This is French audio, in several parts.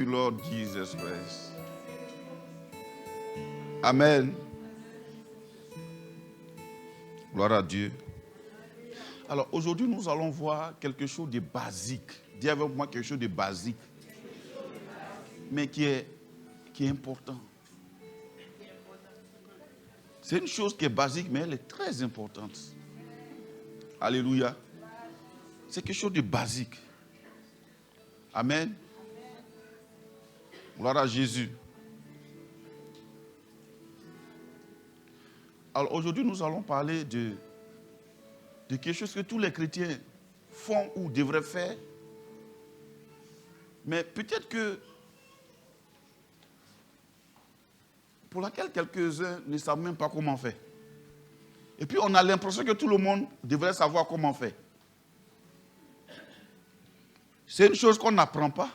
Lord Jesus Christ. Amen. Gloire à Dieu. Alors aujourd'hui, nous allons voir quelque chose de basique. Dis avec moi quelque chose de basique. Mais qui est important. C'est une chose qui est basique, mais elle est très importante. Alléluia. C'est quelque chose de basique. Amen. Gloire à Jésus. Alors aujourd'hui, nous allons parler de quelque chose que tous les chrétiens font ou devraient faire. Mais peut-être que pour laquelle quelques-uns ne savent même pas comment faire. Et puis on a l'impression que tout le monde devrait savoir comment faire. C'est une chose qu'on n'apprend pas.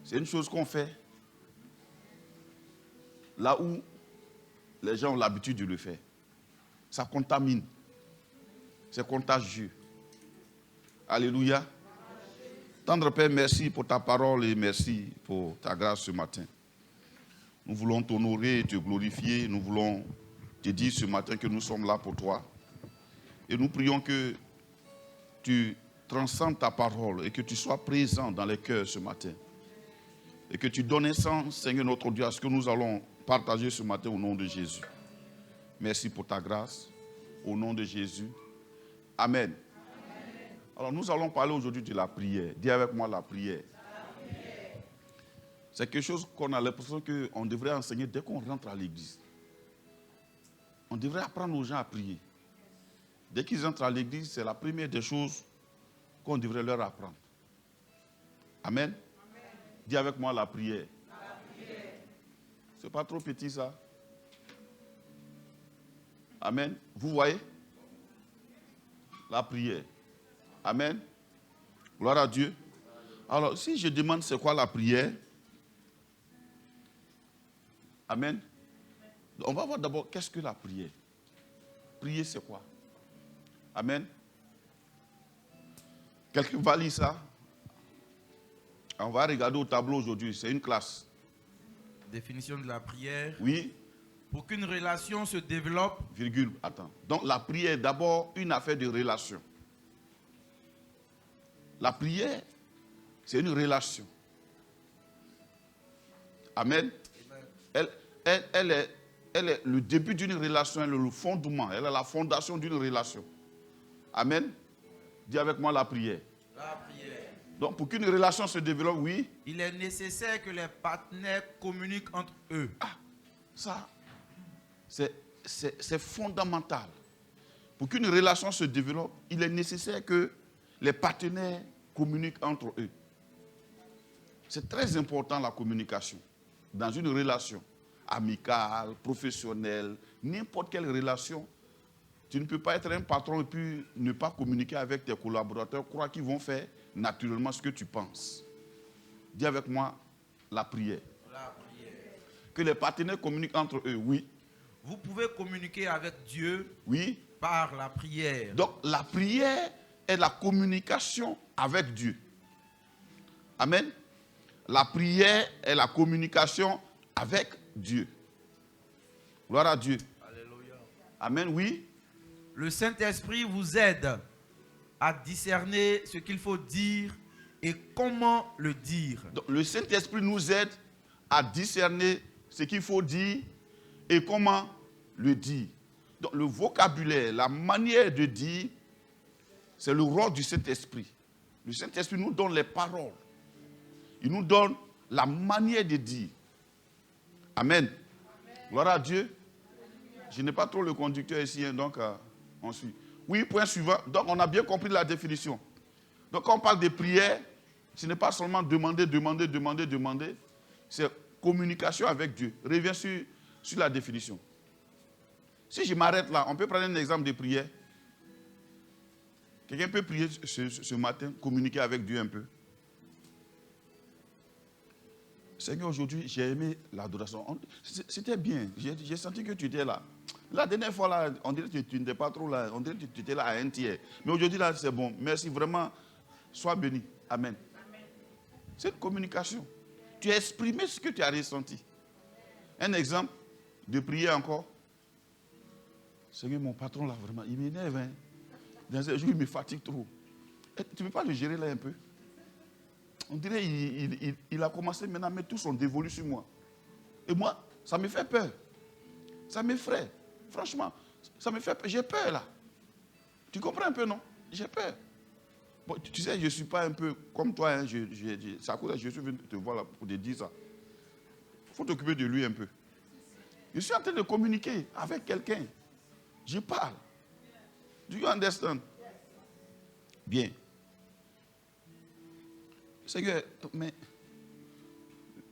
C'est une chose qu'on fait là où les gens ont l'habitude de le faire. Ça contamine. C'est contagieux. Alléluia. Tendre Père, merci pour ta parole et merci pour ta grâce ce matin. Nous voulons t'honorer et te glorifier. Nous voulons te dire ce matin que nous sommes là pour toi. Et nous prions que tu transcendes ta parole et que tu sois présent dans les cœurs ce matin. Et que tu donnes un sens, Seigneur notre Dieu, à ce que nous allons partager ce matin au nom de Jésus. Merci pour ta grâce. Au nom de Jésus. Amen. Alors nous allons parler aujourd'hui de la prière. Dis avec moi la prière. C'est quelque chose qu'on a l'impression qu'on devrait enseigner dès qu'on rentre à l'église. On devrait apprendre aux gens à prier. Dès qu'ils entrent à l'église, c'est la première des choses qu'on devrait leur apprendre. Amen. Dis avec moi la prière. C'est pas trop petit ça. Amen. Vous voyez? La prière. Amen. Gloire à Dieu. Alors, si je demande c'est quoi la prière? Amen. On va voir d'abord qu'est-ce que la prière. Prier c'est quoi? Amen. Quelqu'un va lire ça? On va regarder au tableau aujourd'hui, c'est une classe. Définition de la prière. Oui. Pour qu'une relation se développe. Virgule, attends. Donc la prière est d'abord une affaire de relation. La prière, c'est une relation. Amen. Elle est le début d'une relation, elle est le fondement, elle est la fondation d'une relation. Amen. Dis avec moi la prière. La prière. Donc pour qu'une relation se développe, oui. Il est nécessaire que les partenaires communiquent entre eux. Ah, ça, c'est fondamental. Pour qu'une relation se développe, il est nécessaire que les partenaires communiquent entre eux. C'est très important la communication. Dans une relation amicale, professionnelle, n'importe quelle relation, tu ne peux pas être un patron et puis ne pas communiquer avec tes collaborateurs, croire qu'ils vont faire naturellement ce que tu penses. Dis avec moi la prière. La prière. Que les partenaires communiquent entre eux, oui. Vous pouvez communiquer avec Dieu, oui, par la prière. Donc la prière est la communication avec Dieu. Amen. La prière est la communication avec Dieu. Gloire à Dieu. Alléluia. Amen, oui. Le Saint-Esprit vous aide à discerner ce qu'il faut dire et comment le dire. Donc, le Saint-Esprit nous aide à discerner ce qu'il faut dire et comment le dire. Donc, le vocabulaire, la manière de dire, c'est le rôle du Saint-Esprit. Le Saint-Esprit nous donne les paroles. Il nous donne la manière de dire. Amen. Amen. Gloire à Dieu. Je n'ai pas trop le conducteur ici, hein, donc on suit. Oui, point suivant. Donc, on a bien compris la définition. Donc, quand on parle de prière, ce n'est pas seulement demander. C'est communication avec Dieu. Reviens sur la définition. Si je m'arrête là, on peut prendre un exemple de prière. Quelqu'un peut prier ce matin, communiquer avec Dieu un peu. Seigneur, aujourd'hui, j'ai aimé l'adoration. C'était bien. J'ai senti que tu étais là. La dernière fois, là, on dirait que tu n'étais pas trop là. On dirait que tu étais là à un tiers. Mais aujourd'hui, là, c'est bon. Merci, vraiment. Sois béni. Amen. Amen. C'est une communication. Tu as exprimé ce que tu as ressenti. Un exemple de prière encore. Seigneur, mon patron là, vraiment, il m'énerve. Hein. Dans un jour, il me fatigue trop. Et tu ne peux pas le gérer là un peu? On dirait qu'il a commencé maintenant à mettre tout son dévolu sur moi. Et moi, ça me fait peur. Ça m'effraie. Franchement, ça me fait peur. J'ai peur là. Tu comprends un peu, non? J'ai peur. Bon, tu sais, je ne suis pas un peu comme toi. Hein, c'est à cause de je suis venu te voir là pour te dire ça. Il faut t'occuper de lui un peu. Je suis en train de communiquer avec quelqu'un. Je parle. Do you understand? Bien. Seigneur, mais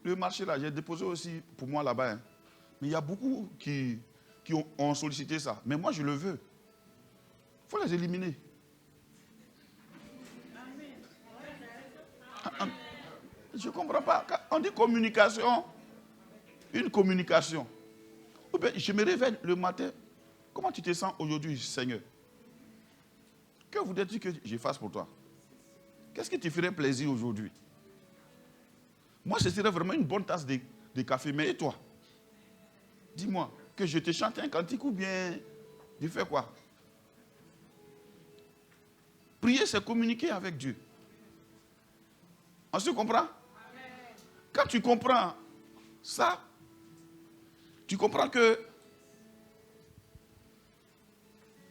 le marché là, j'ai déposé aussi pour moi là-bas. Hein. Mais il y a beaucoup qui ont sollicité ça. Mais moi, je le veux. Il faut les éliminer. Je ne comprends pas. Quand on dit communication, une communication. Je me réveille le matin. Comment tu te sens aujourd'hui, Seigneur? Que voudrais-tu que je fasse pour toi? Qu'est-ce qui te ferait plaisir aujourd'hui? Moi, ce serait vraiment une bonne tasse de café. Mais et toi? Dis-moi, que je te chante un cantique ou bien je fais quoi? Prier, c'est communiquer avec Dieu. On se comprend? Amen. Quand tu comprends ça, tu comprends que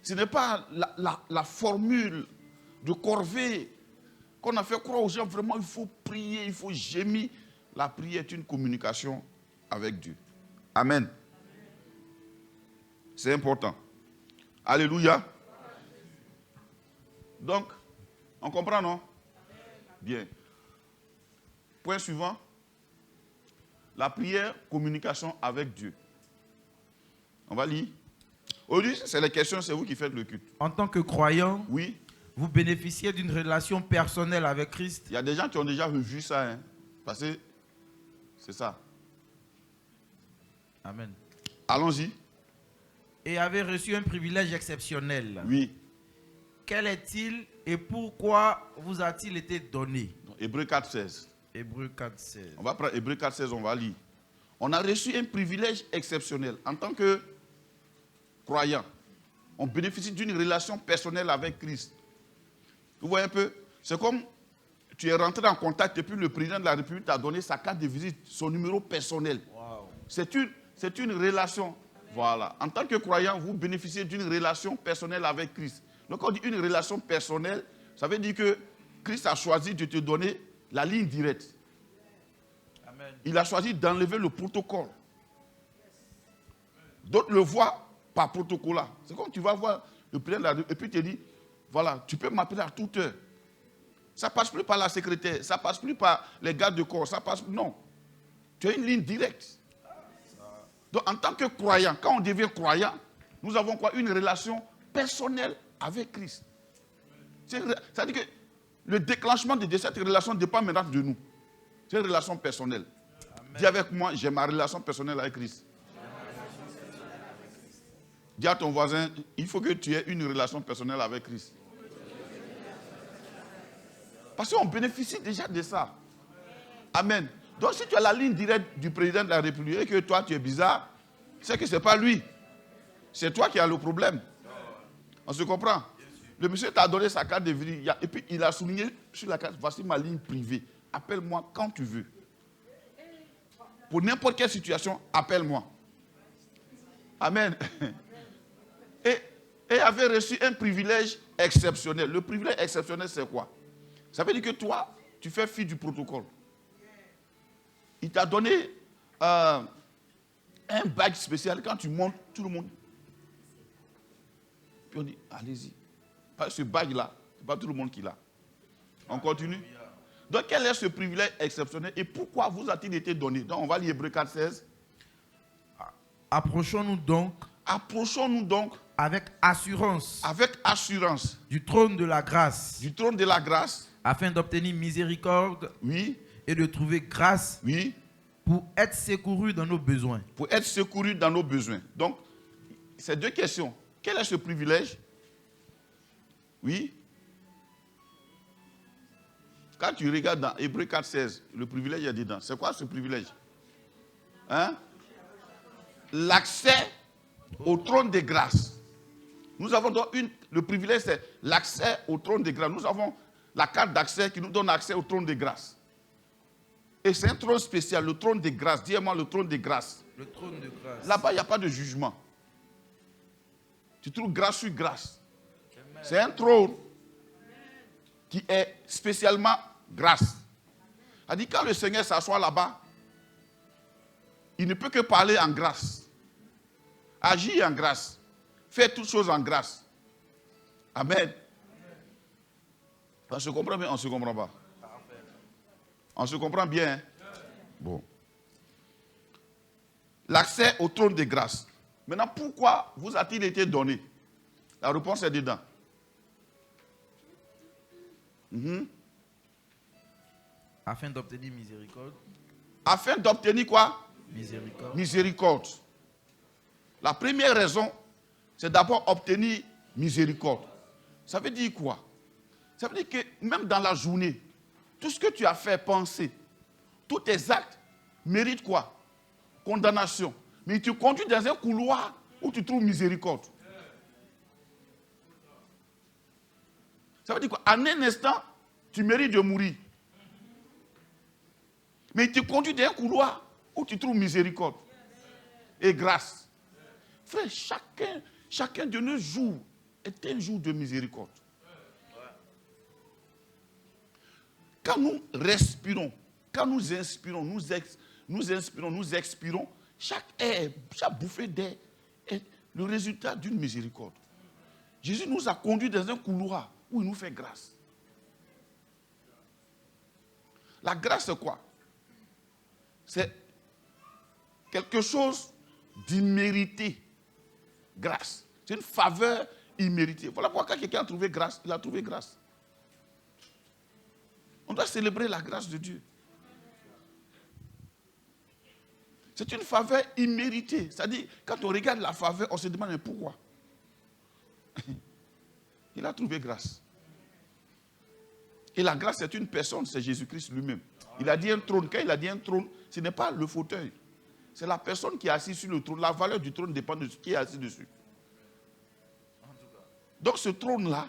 ce n'est pas la formule de corvée qu'on a fait croire aux gens. Vraiment, il faut prier, il faut gémir. La prière est une communication avec Dieu. Amen. C'est important. Alléluia. Donc, on comprend, non? Bien. Point suivant. La prière, communication avec Dieu. On va lire. Aujourd'hui, c'est les questions, c'est vous qui faites le culte. En tant que croyant, oui, vous bénéficiez d'une relation personnelle avec Christ. Il y a des gens qui ont déjà vu ça. Hein, parce que c'est ça. Amen. Allons-y. Et avez reçu un privilège exceptionnel. Oui. Quel est-il et pourquoi vous a-t-il été donné? Hébreux 4,16. Hébreux 4,16. On va prendre Hébreux 4,16, on va lire. On a reçu un privilège exceptionnel. En tant que croyant, on bénéficie d'une relation personnelle avec Christ. Vous voyez un peu? C'est comme tu es rentré en contact et puis le président de la République t'a donné sa carte de visite, son numéro personnel. Wow. C'est une relation. Voilà. En tant que croyant, vous bénéficiez d'une relation personnelle avec Christ. Donc, quand on dit une relation personnelle, ça veut dire que Christ a choisi de te donner la ligne directe. Amen. Il a choisi d'enlever le protocole. D'autres le voient par protocole là. C'est comme tu vas voir le président de la République et puis tu te dis, voilà, tu peux m'appeler à toute heure. Ça ne passe plus par la secrétaire, ça ne passe plus par les gardes de corps, ça passe. Non. Tu as une ligne directe. Donc, en tant que croyant, quand on devient croyant, nous avons quoi? Une relation personnelle avec Christ. C'est-à-dire que le déclenchement de cette relation dépend maintenant de nous. C'est une relation personnelle. Amen. Dis avec moi, j'ai ma relation personnelle avec Christ. Dis à ton voisin, il faut que tu aies une relation personnelle avec Christ. Parce qu'on bénéficie déjà de ça. Amen. Donc si tu as la ligne directe du président de la République et que toi tu es bizarre, c'est que ce n'est pas lui. C'est toi qui as le problème. On se comprend? Le monsieur t'a donné sa carte de visite et puis il a souligné sur la carte, voici ma ligne privée. Appelle-moi quand tu veux. Pour n'importe quelle situation, appelle-moi. Amen. Et avait reçu un privilège exceptionnel. Le privilège exceptionnel, c'est quoi? Ça veut dire que toi, tu fais fi du protocole. Il t'a donné un badge spécial. Quand tu montes, tout le monde. Puis on dit, allez-y. Ce badge-là, ce n'est pas tout le monde qui l'a. On continue. Donc, quel est ce privilège exceptionnel et pourquoi vous a-t-il été donné? Donc, on va lire Hébreux 4,16. Approchons-nous donc avec assurance du trône de la grâce. Du trône de la grâce. Afin d'obtenir miséricorde. Oui. Et de trouver grâce. Oui. Pour être secouru dans nos besoins. Pour être secouru dans nos besoins. Donc, c'est deux questions. Quel est ce privilège? Oui. Quand tu regardes dans Hébreux 4,16, le privilège est dedans. C'est quoi ce privilège? Hein? L'accès au trône de grâce. Nous avons donc le privilège, c'est l'accès au trône de grâce. Nous avons la carte d'accès qui nous donne accès au trône de grâce. Et c'est un trône spécial, le trône de grâce. Dis-moi le trône de grâce. Le trône de grâce. Là-bas, il n'y a pas de jugement. Tu trouves grâce sur grâce. C'est un trône qui est spécialement grâce. C'est-à-dire, quand le Seigneur s'assoit là-bas, il ne peut que parler en grâce. Agir en grâce. Faire toutes choses en grâce. Amen. On se comprend bien, on ne se comprend pas. On se comprend bien. Hein? Bon. L'accès au trône de grâce. Maintenant, pourquoi vous a-t-il été donné? La réponse est dedans. Afin d'obtenir miséricorde. Afin d'obtenir quoi? Miséricorde. Miséricorde. La première raison, c'est d'abord obtenir miséricorde. Ça veut dire quoi? Ça veut dire que même dans la journée, tout ce que tu as fait penser, tous tes actes méritent quoi? Condamnation. Mais tu conduis dans un couloir où tu trouves miséricorde. Ça veut dire quoi? En un instant, tu mérites de mourir. Mais tu conduis dans un couloir où tu trouves miséricorde et grâce. Frère, chacun de nos jours est un jour de miséricorde. Quand nous respirons, quand nous inspirons, nous expirons, chaque air, chaque bouffée d'air est le résultat d'une miséricorde. Jésus nous a conduits dans un couloir où il nous fait grâce. La grâce, c'est quoi? C'est quelque chose d'immérité. Grâce. C'est une faveur imméritée. Voilà pourquoi quand quelqu'un a trouvé grâce, il a trouvé grâce. On doit célébrer la grâce de Dieu. C'est une faveur imméritée. C'est-à-dire, quand on regarde la faveur, on se demande mais pourquoi. Il a trouvé grâce. Et la grâce, c'est une personne, c'est Jésus-Christ lui-même. Il a dit un trône. Quand il a dit un trône, ce n'est pas le fauteuil. C'est la personne qui est assise sur le trône. La valeur du trône dépend de qui est assis dessus. Donc ce trône-là,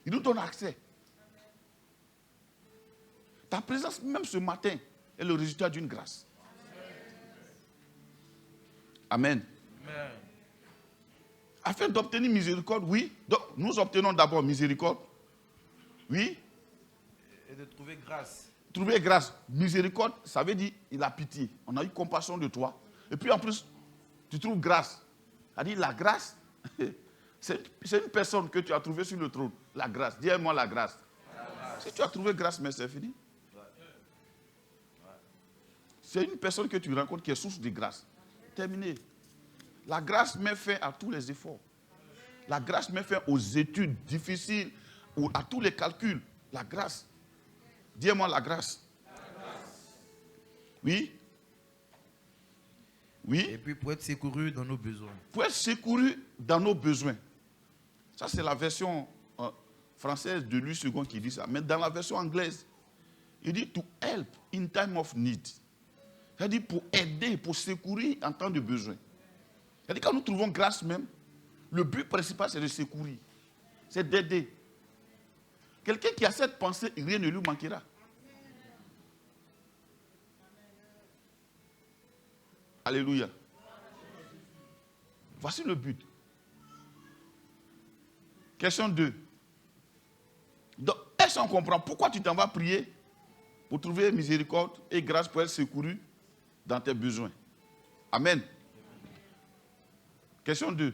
il nous donne accès. Ta présence, même ce matin, est le résultat d'une grâce. Amen. Amen. Afin d'obtenir miséricorde, oui. Donc, nous obtenons d'abord miséricorde. Oui. Et de trouver grâce. Trouver grâce. Miséricorde, ça veut dire il a pitié. On a eu compassion de toi. Et puis en plus, tu trouves grâce. C'est-à-dire la grâce, c'est une personne que tu as trouvée sur le trône. La grâce. Dis-moi la grâce. Si tu as trouvé grâce, mais c'est fini. C'est une personne que tu rencontres qui est source de grâce. Terminé. La grâce met fin à tous les efforts. La grâce met fin aux études difficiles ou à tous les calculs. La grâce. Dis-moi la grâce. Oui. Oui. Et puis pour être secouru dans nos besoins. Pour être secouru dans nos besoins. Ça, c'est la version française de Louis II qui dit ça. Mais dans la version anglaise, il dit to help in time of need. C'est-à-dire pour aider, pour secourir en temps de besoin. C'est-à-dire quand nous trouvons grâce même, le but principal c'est de secourir. C'est d'aider. Quelqu'un qui a cette pensée, rien ne lui manquera. Alléluia. Voici le but. Question 2. Donc, est-ce qu'on comprend pourquoi tu t'en vas prier pour trouver miséricorde et grâce pour être secouru dans tes besoins? Amen. Question 2.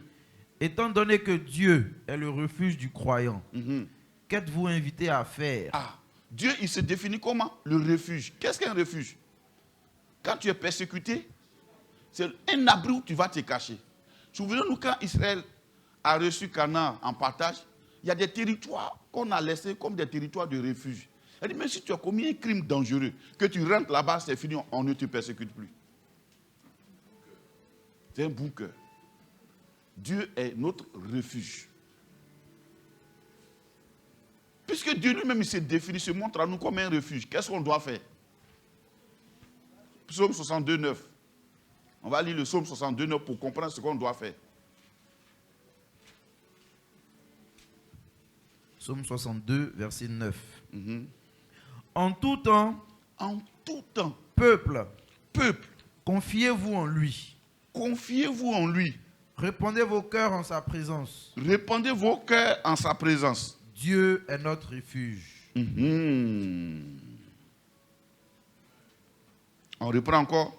Étant donné que Dieu est le refuge du croyant, qu'êtes-vous invité à faire? Dieu, il se définit comment? Le refuge. Qu'est-ce qu'un refuge? Quand tu es persécuté, c'est un abri où tu vas te cacher. Souvenez-nous quand Israël a reçu Canaan en partage, il y a des territoires qu'on a laissés comme des territoires de refuge. Elle dit, même si tu as commis un crime dangereux, que tu rentres là-bas, c'est fini, on ne te persécute plus. C'est un bunker. Dieu est notre refuge. Puisque Dieu lui-même il s'est défini, se montre à nous comme un refuge, qu'est-ce qu'on doit faire? Psaume 62, 9. On va lire le psaume 62, 9 pour comprendre ce qu'on doit faire. Psaume 62, verset 9. Mhm. En tout temps, peuple, confiez-vous en lui. Confiez-vous en lui. Répandez vos cœurs en sa présence. Répandez vos cœurs en sa présence. Dieu est notre refuge. Mhm. On reprend encore.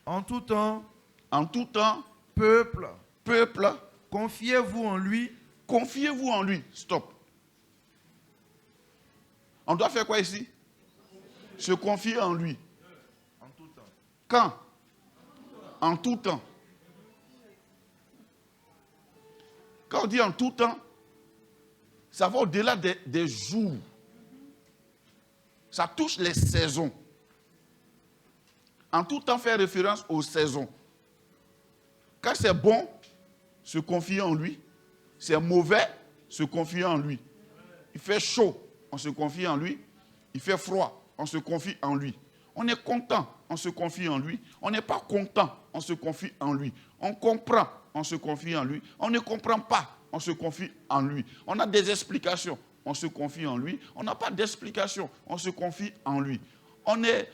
En tout temps, peuple, confiez-vous en lui. Confiez-vous en lui. Stop. On doit faire quoi ici? Se confier en lui. En tout temps. Quand? En tout temps. Quand on dit en tout temps, ça va au-delà des jours. Ça touche les saisons. En tout temps, fait référence aux saisons. Quand c'est bon, se confier en lui. C'est mauvais, se confier en lui. Il fait chaud, on se confie en lui. Il fait froid, on se confie en lui. On est content, on se confie en lui. On n'est pas content, on se confie en lui. On comprend, on se confie en lui. On ne comprend pas, on se confie en lui. On a des explications, on se confie en lui. On n'a pas d'explication, on se confie en lui. On est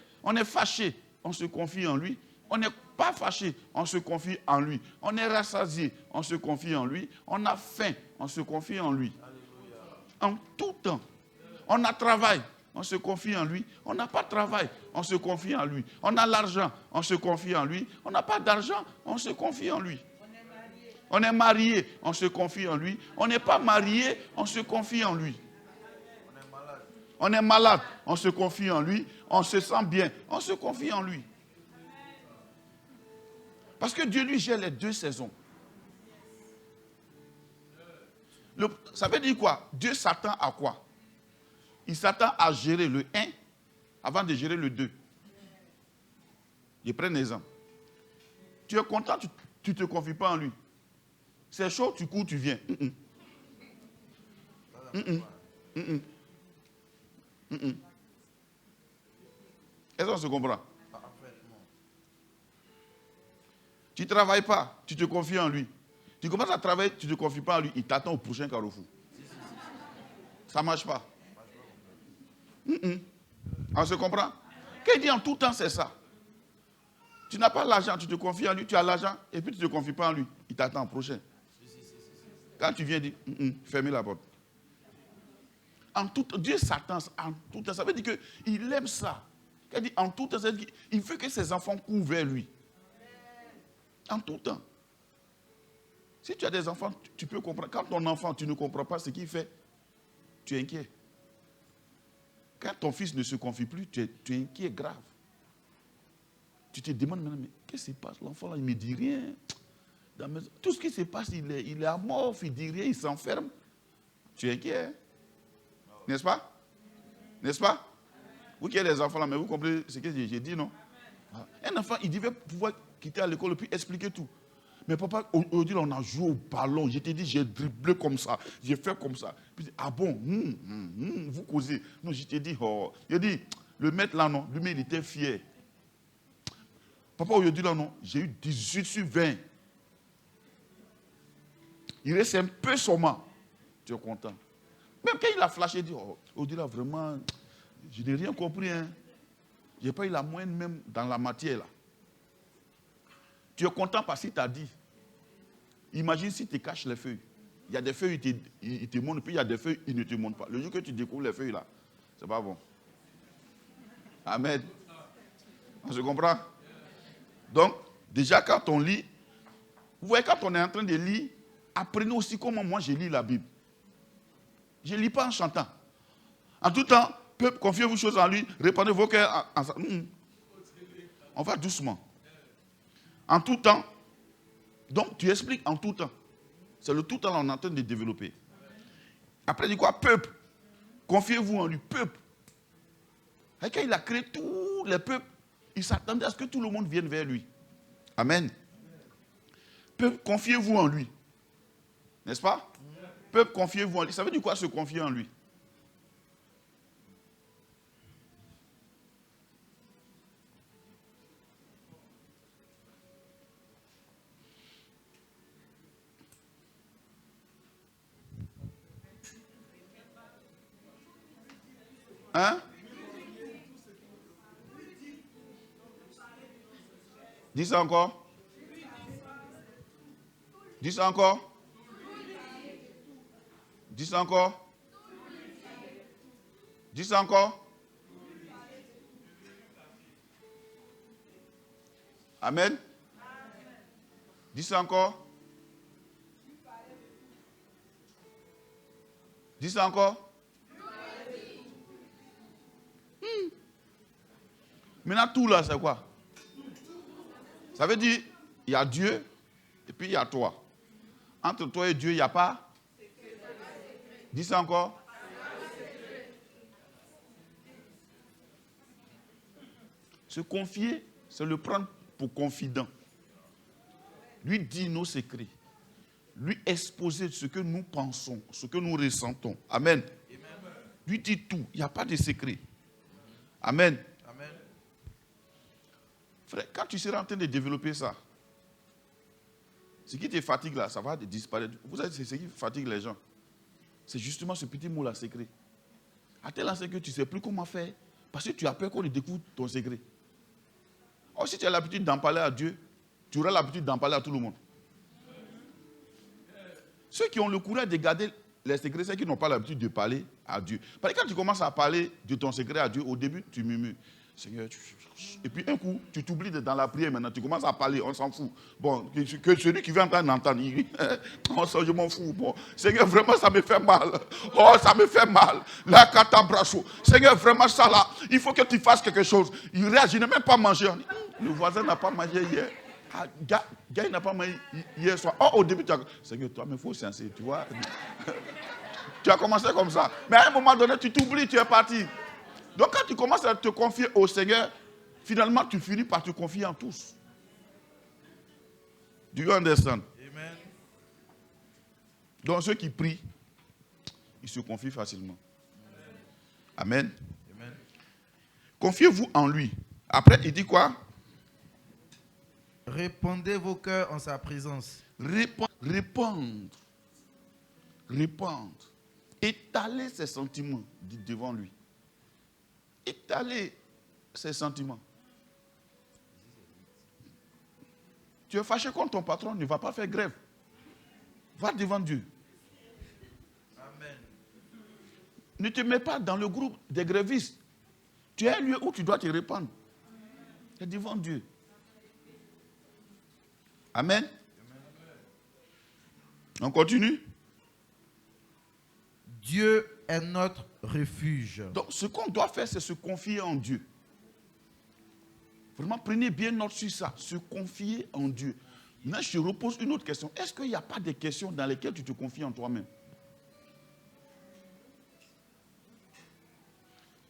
fâché, on se confie en lui. On n'est pas fâché, on se confie en lui. On est rassasié, on se confie en lui. On a faim, on se confie en lui. Alléluia. En tout temps. On a travail, on se confie en lui. On n'a pas de travail, on se confie en lui. On a l'argent, on se confie en lui. On n'a pas d'argent, on se confie en lui. On est marié, on se confie en lui. On n'est pas marié, on se confie en lui. On est malade, on se confie en lui. On se sent bien, on se confie en lui. Parce que Dieu lui gère les deux saisons. Ça veut dire quoi? Dieu s'attend à quoi? Il s'attend à gérer le 1 avant de gérer le 2. Je prends un exemple. Tu es content, tu ne te confies pas en lui. C'est chaud, tu cours, tu viens. Est-ce qu'on se comprend? Tu ne travailles pas, tu te confies en lui. Tu commences à travailler, tu ne te confies pas en lui. Il t'attend au prochain carrefour. Ça ne marche pas. On se comprend? Quand il dit en tout temps, c'est ça. Tu n'as pas l'argent, tu te confies en lui, tu as l'argent, et puis tu ne te confies pas en lui. Il t'attend au prochain. Quand tu viens, dire, fermez la porte. En tout temps, Dieu s'attend en tout temps. Ça veut dire qu'il aime ça. Quand il dit en tout temps, ça veut dire qu'il veut que ses enfants courent vers lui. En tout temps. Si tu as des enfants, tu peux comprendre. Quand ton enfant, tu ne comprends pas ce qu'il fait, tu es inquiet. Quand ton fils ne se confie plus, tu es inquiet grave. Tu te demandes maintenant, mais qu'est-ce qui se passe? L'enfant là, il ne me dit rien. Tout ce qui se passe, il est à mort, il ne dit rien, il s'enferme. Tu es inquiet. Hein? N'est-ce pas? N'est-ce pas? Vous qui avez des enfants là, mais vous comprenez ce que j'ai dit, non? Un enfant, il devait pouvoir quitter à l'école et puis expliquer tout. Mais papa, aujourd'hui, on a joué au ballon. Je t'ai dit, j'ai dribblé comme ça. J'ai fait comme ça. Puis, ah bon, vous causez. Non, je t'ai dit, j'ai dit, le maître là, non, lui-même, il était fier. Papa, aujourd'hui, là, non, j'ai eu 18 sur 20. Il reste un peu seulement. Tu es content. Même quand il a flashé, il dit, aujourd'hui, là, vraiment, je n'ai rien compris. Hein. Je n'ai pas eu la moyenne même dans la matière, là. Tu es content parce qu'il t'a dit. Imagine si tu caches les feuilles. Il y a des feuilles, ils te montrent, puis il y a des feuilles, ils ne te montrent pas. Le jour que tu découvres les feuilles là, c'est pas bon. Amen. On se comprend? Donc, déjà quand on lit, vous voyez, quand on est en train de lire, apprenez aussi comment moi je lis la Bible. Je ne lis pas en chantant. En tout temps, peuple, confiez-vous choses en lui, répandez vos cœurs On va doucement. En tout temps. Donc, tu expliques en tout temps. C'est le tout temps qu'on est en train de développer. Après, il dit quoi? Peuple. Confiez-vous en lui. Peuple. Et quand il a créé tous les peuples, il s'attendait à ce que tout le monde vienne vers lui. Amen. Peuple, confiez-vous en lui. N'est-ce pas? Peuple, confiez-vous en lui. Ça veut dire quoi se confier en lui? Hein? Dis ça encore. Dis ça encore. Dis ça encore. Dis ça encore. Amen. Dis ça encore. Dis ça encore. Maintenant, tout là, c'est quoi? Ça veut dire, il y a Dieu et puis il y a toi. Entre toi et Dieu, il n'y a pas. Dis ça encore. Se confier, c'est le prendre pour confident. Lui dire nos secrets. Lui exposer ce que nous pensons, ce que nous ressentons. Amen. Lui dire tout. Il n'y a pas de secret. Amen. Amen. Frère, quand tu seras en train de développer ça, ce qui te fatigue là, ça va disparaître. Vous savez, c'est ce qui fatigue les gens. C'est justement ce petit mot là, secret. À tel enseigne que tu ne sais plus comment faire, parce que tu as peur qu'on découvre ton secret. Or, si tu as l'habitude d'en parler à Dieu, tu auras l'habitude d'en parler à tout le monde. Ceux qui ont le courage de garder les secrets, c'est ceux qui n'ont pas l'habitude de parler à Dieu. Parce que quand tu commences à parler de ton secret à Dieu, au début, tu murmures. Seigneur, et puis un coup, tu t'oublies dans la prière maintenant, tu commences à parler, on s'en fout. Bon, que celui qui vient entendre, il dit, oh, ça, je m'en fous. Bon, Seigneur, vraiment, ça me fait mal. Oh, ça me fait mal. Là, Katabracho. Seigneur, vraiment, ça là, il faut que tu fasses quelque chose. Il réagit, il n'a même pas mangé. Le voisin n'a pas mangé hier. Ah, gars, il n'a pas mangé hier soir. Oh, au début, tu as dit, Seigneur, toi, mais il faut senser, tu vois. Tu as commencé comme ça. Mais à un moment donné, tu t'oublies, tu es parti. Donc quand tu commences à te confier au Seigneur, finalement tu finis par te confier en tous. Do you understand? Amen. Donc ceux qui prient, ils se confient facilement. Amen. Amen. Confiez-vous en lui. Après, il dit quoi? Répandez vos cœurs en sa présence. Répandre. Étaler ses sentiments devant lui. Étaler ses sentiments. Tu es fâché contre ton patron, ne va pas faire grève. Va devant Dieu. Amen. Ne te mets pas dans le groupe des grévistes. Tu as un lieu où tu dois te répandre. C'est devant Dieu. Amen. On continue. Dieu est notre refuge. Donc, ce qu'on doit faire, c'est se confier en Dieu. Vraiment, prenez bien note sur ça. Se confier en Dieu. Maintenant, je te repose une autre question. Est-ce qu'il n'y a pas des questions dans lesquelles tu te confies en toi-même?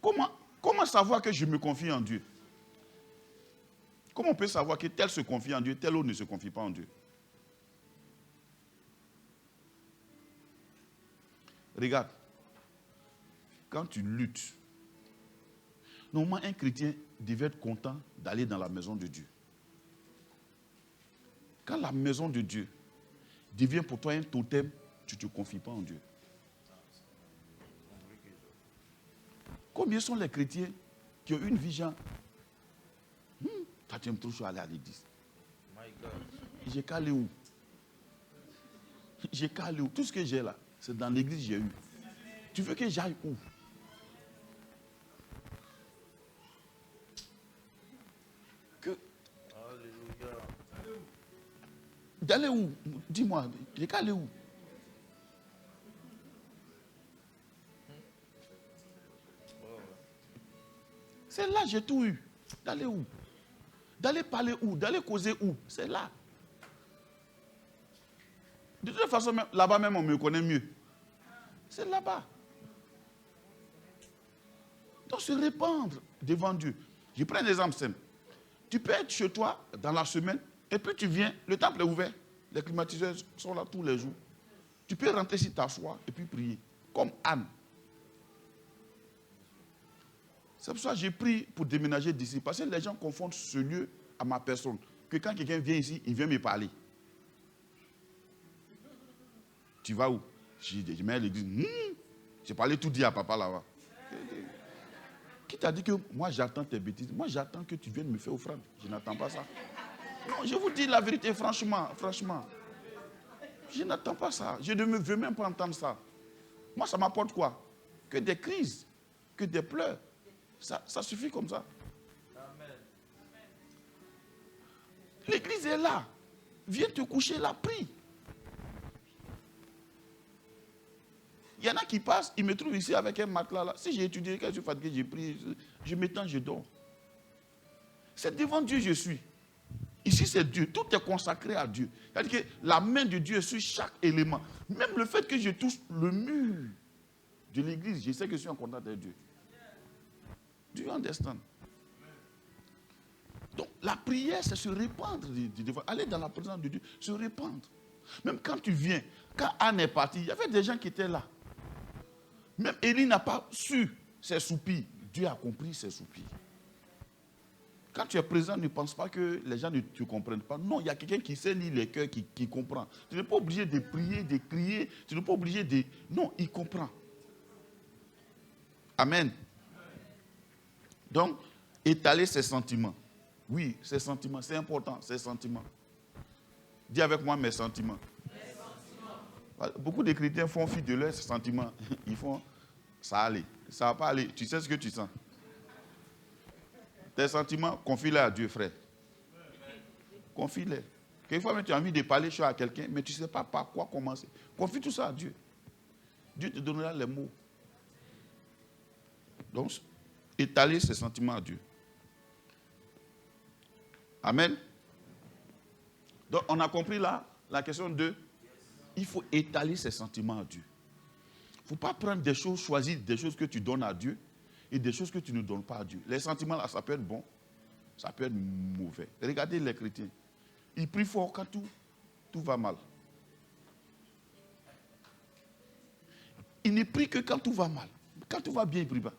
Comment savoir que je me confie en Dieu? Comment on peut savoir que tel se confie en Dieu, tel autre ne se confie pas en Dieu? Regarde. Quand tu luttes, normalement un chrétien devait être content d'aller dans la maison de Dieu. Quand la maison de Dieu devient pour toi un totem, tu ne te confies pas en Dieu. Combien sont les chrétiens qui ont une vie genre, toi tu aimes trop chaud aller à l'église. J'ai qu'à aller où? J'ai qu'à aller où? Tout ce que j'ai là, c'est dans l'église que j'ai eu. Tu veux que j'aille où? D'aller où? Dis-moi, j'ai qu'à aller où? C'est là, j'ai tout eu. D'aller où? D'aller parler où? D'aller causer où? C'est là. De toute façon, là-bas même, on me connaît mieux. C'est là-bas. Donc, se répandre devant Dieu. Je prends un exemple simple. Tu peux être chez toi dans la semaine, et puis tu viens, le temple est ouvert, les climatiseurs sont là tous les jours. Tu peux rentrer ici, t'asseoir et puis prier, comme Anne. C'est pour ça que j'ai pris pour déménager d'ici, parce que les gens confondent ce lieu à ma personne. Que quand quelqu'un vient ici, il vient me parler. Tu vas où? Je mets à l'église. J'ai parlé tout dit à papa là-bas. Qui t'a dit que moi j'attends tes bêtises? Moi j'attends que tu viennes me faire offrande. Je n'attends pas ça. Non, je vous dis la vérité, franchement. Je n'attends pas ça. Je ne veux même pas entendre ça. Moi, ça m'apporte quoi? Que des crises, que des pleurs. Ça suffit comme ça. Amen. L'église est là. Viens te coucher là, prie. Il y en a qui passent, ils me trouvent ici avec un matelas là. Si j'ai étudié, quand je suis fatigué, j'ai pris, je m'étends, je dors. C'est devant Dieu je suis. Ici, c'est Dieu. Tout est consacré à Dieu. C'est-à-dire que la main de Dieu est sur chaque élément. Même le fait que je touche le mur de l'église, je sais que je suis en contact avec Dieu. Do you understand? Donc, la prière, c'est se répandre. Aller dans la présence de Dieu, se répandre. Même quand tu viens, quand Anne est partie, il y avait des gens qui étaient là. Même Élie n'a pas su ses soupirs. Dieu a compris ses soupirs. Quand tu es présent, ne pense pas que les gens ne te comprennent pas. Non, il y a quelqu'un qui sait lire les cœurs, qui comprend. Tu n'es pas obligé de prier, de crier. Tu n'es pas obligé de... Non, il comprend. Amen. Donc, étaler ses sentiments. Oui, ses sentiments, c'est important, ses sentiments. Dis avec moi mes sentiments. Mes sentiments. Beaucoup de chrétiens font fi de leurs sentiments. Ils font, ça aller. Ça ne va pas aller. Tu sais ce que tu sens. Tes sentiments, confie-les à Dieu, frère. Confie-les. Quelquefois, tu as envie de parler à quelqu'un, mais tu ne sais pas par quoi commencer. Confie tout ça à Dieu. Dieu te donnera les mots. Donc, étaler ses sentiments à Dieu. Amen. Donc, on a compris là, la question 2. Il faut étaler ses sentiments à Dieu. Il ne faut pas prendre des choses, choisir des choses que tu donnes à Dieu et des choses que tu ne donnes pas à Dieu. Les sentiments là, ça peut être bon, ça peut être mauvais. Regardez les chrétiens. Ils prient fort quand tout va mal. Ils ne prient que quand tout va mal. Quand tout va bien, ils ne prient pas.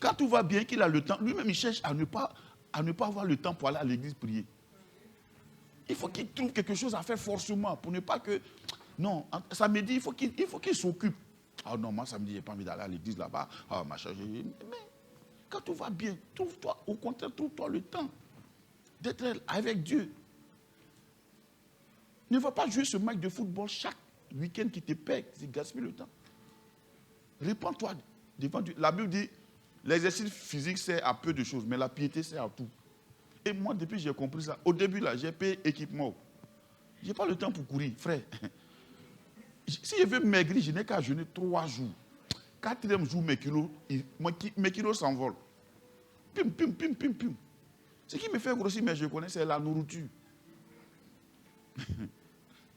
Quand tout va bien, qu'il a le temps, lui-même il cherche à ne pas avoir le temps pour aller à l'église prier. Il faut qu'il trouve quelque chose à faire forcément pour ne pas que... Non, samedi, il faut qu'il s'occupe. Ah non, moi samedi, je n'ai pas envie d'aller à l'église là-bas. Ah, machin, mais quand tout va bien, trouve-toi, au contraire, trouve-toi le temps d'être avec Dieu. Ne va pas jouer ce match de football chaque week-end qui te paie, c'est gaspiller le temps. Répands-toi devant Dieu. La Bible dit, l'exercice physique sert à peu de choses, mais la piété sert à tout. Et moi, depuis que j'ai compris ça, au début, là, j'ai payé équipement. Je n'ai pas le temps pour courir, frère. Si je veux maigrir, je n'ai qu'à jeûner 3 jours. 4e jour, mes kilos s'envolent. Pim, pim, pim, pim, pim. Ce qui me fait grossir, mais je connais, c'est la nourriture.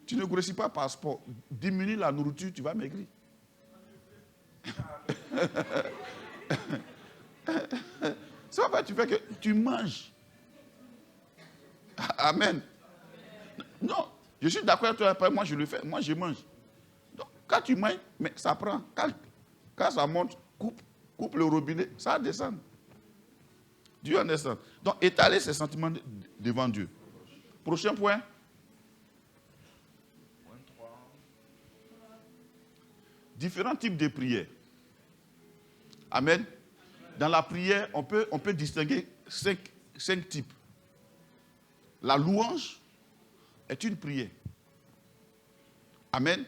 Tu ne grossis pas par sport. Diminue la nourriture, tu vas maigrir. C'est pas tu fais que tu manges. Amen. Non, je suis d'accord avec toi, après moi je le fais, moi je mange. Donc, quand tu manges, mais ça prend. Quand ça monte, coupe le robinet, ça descend. Dieu understand. Donc, étaler ses sentiments devant Dieu. Prochain point. Différents types de prières. Amen. Dans la prière, on peut distinguer 5 types. La louange est une prière. Amen.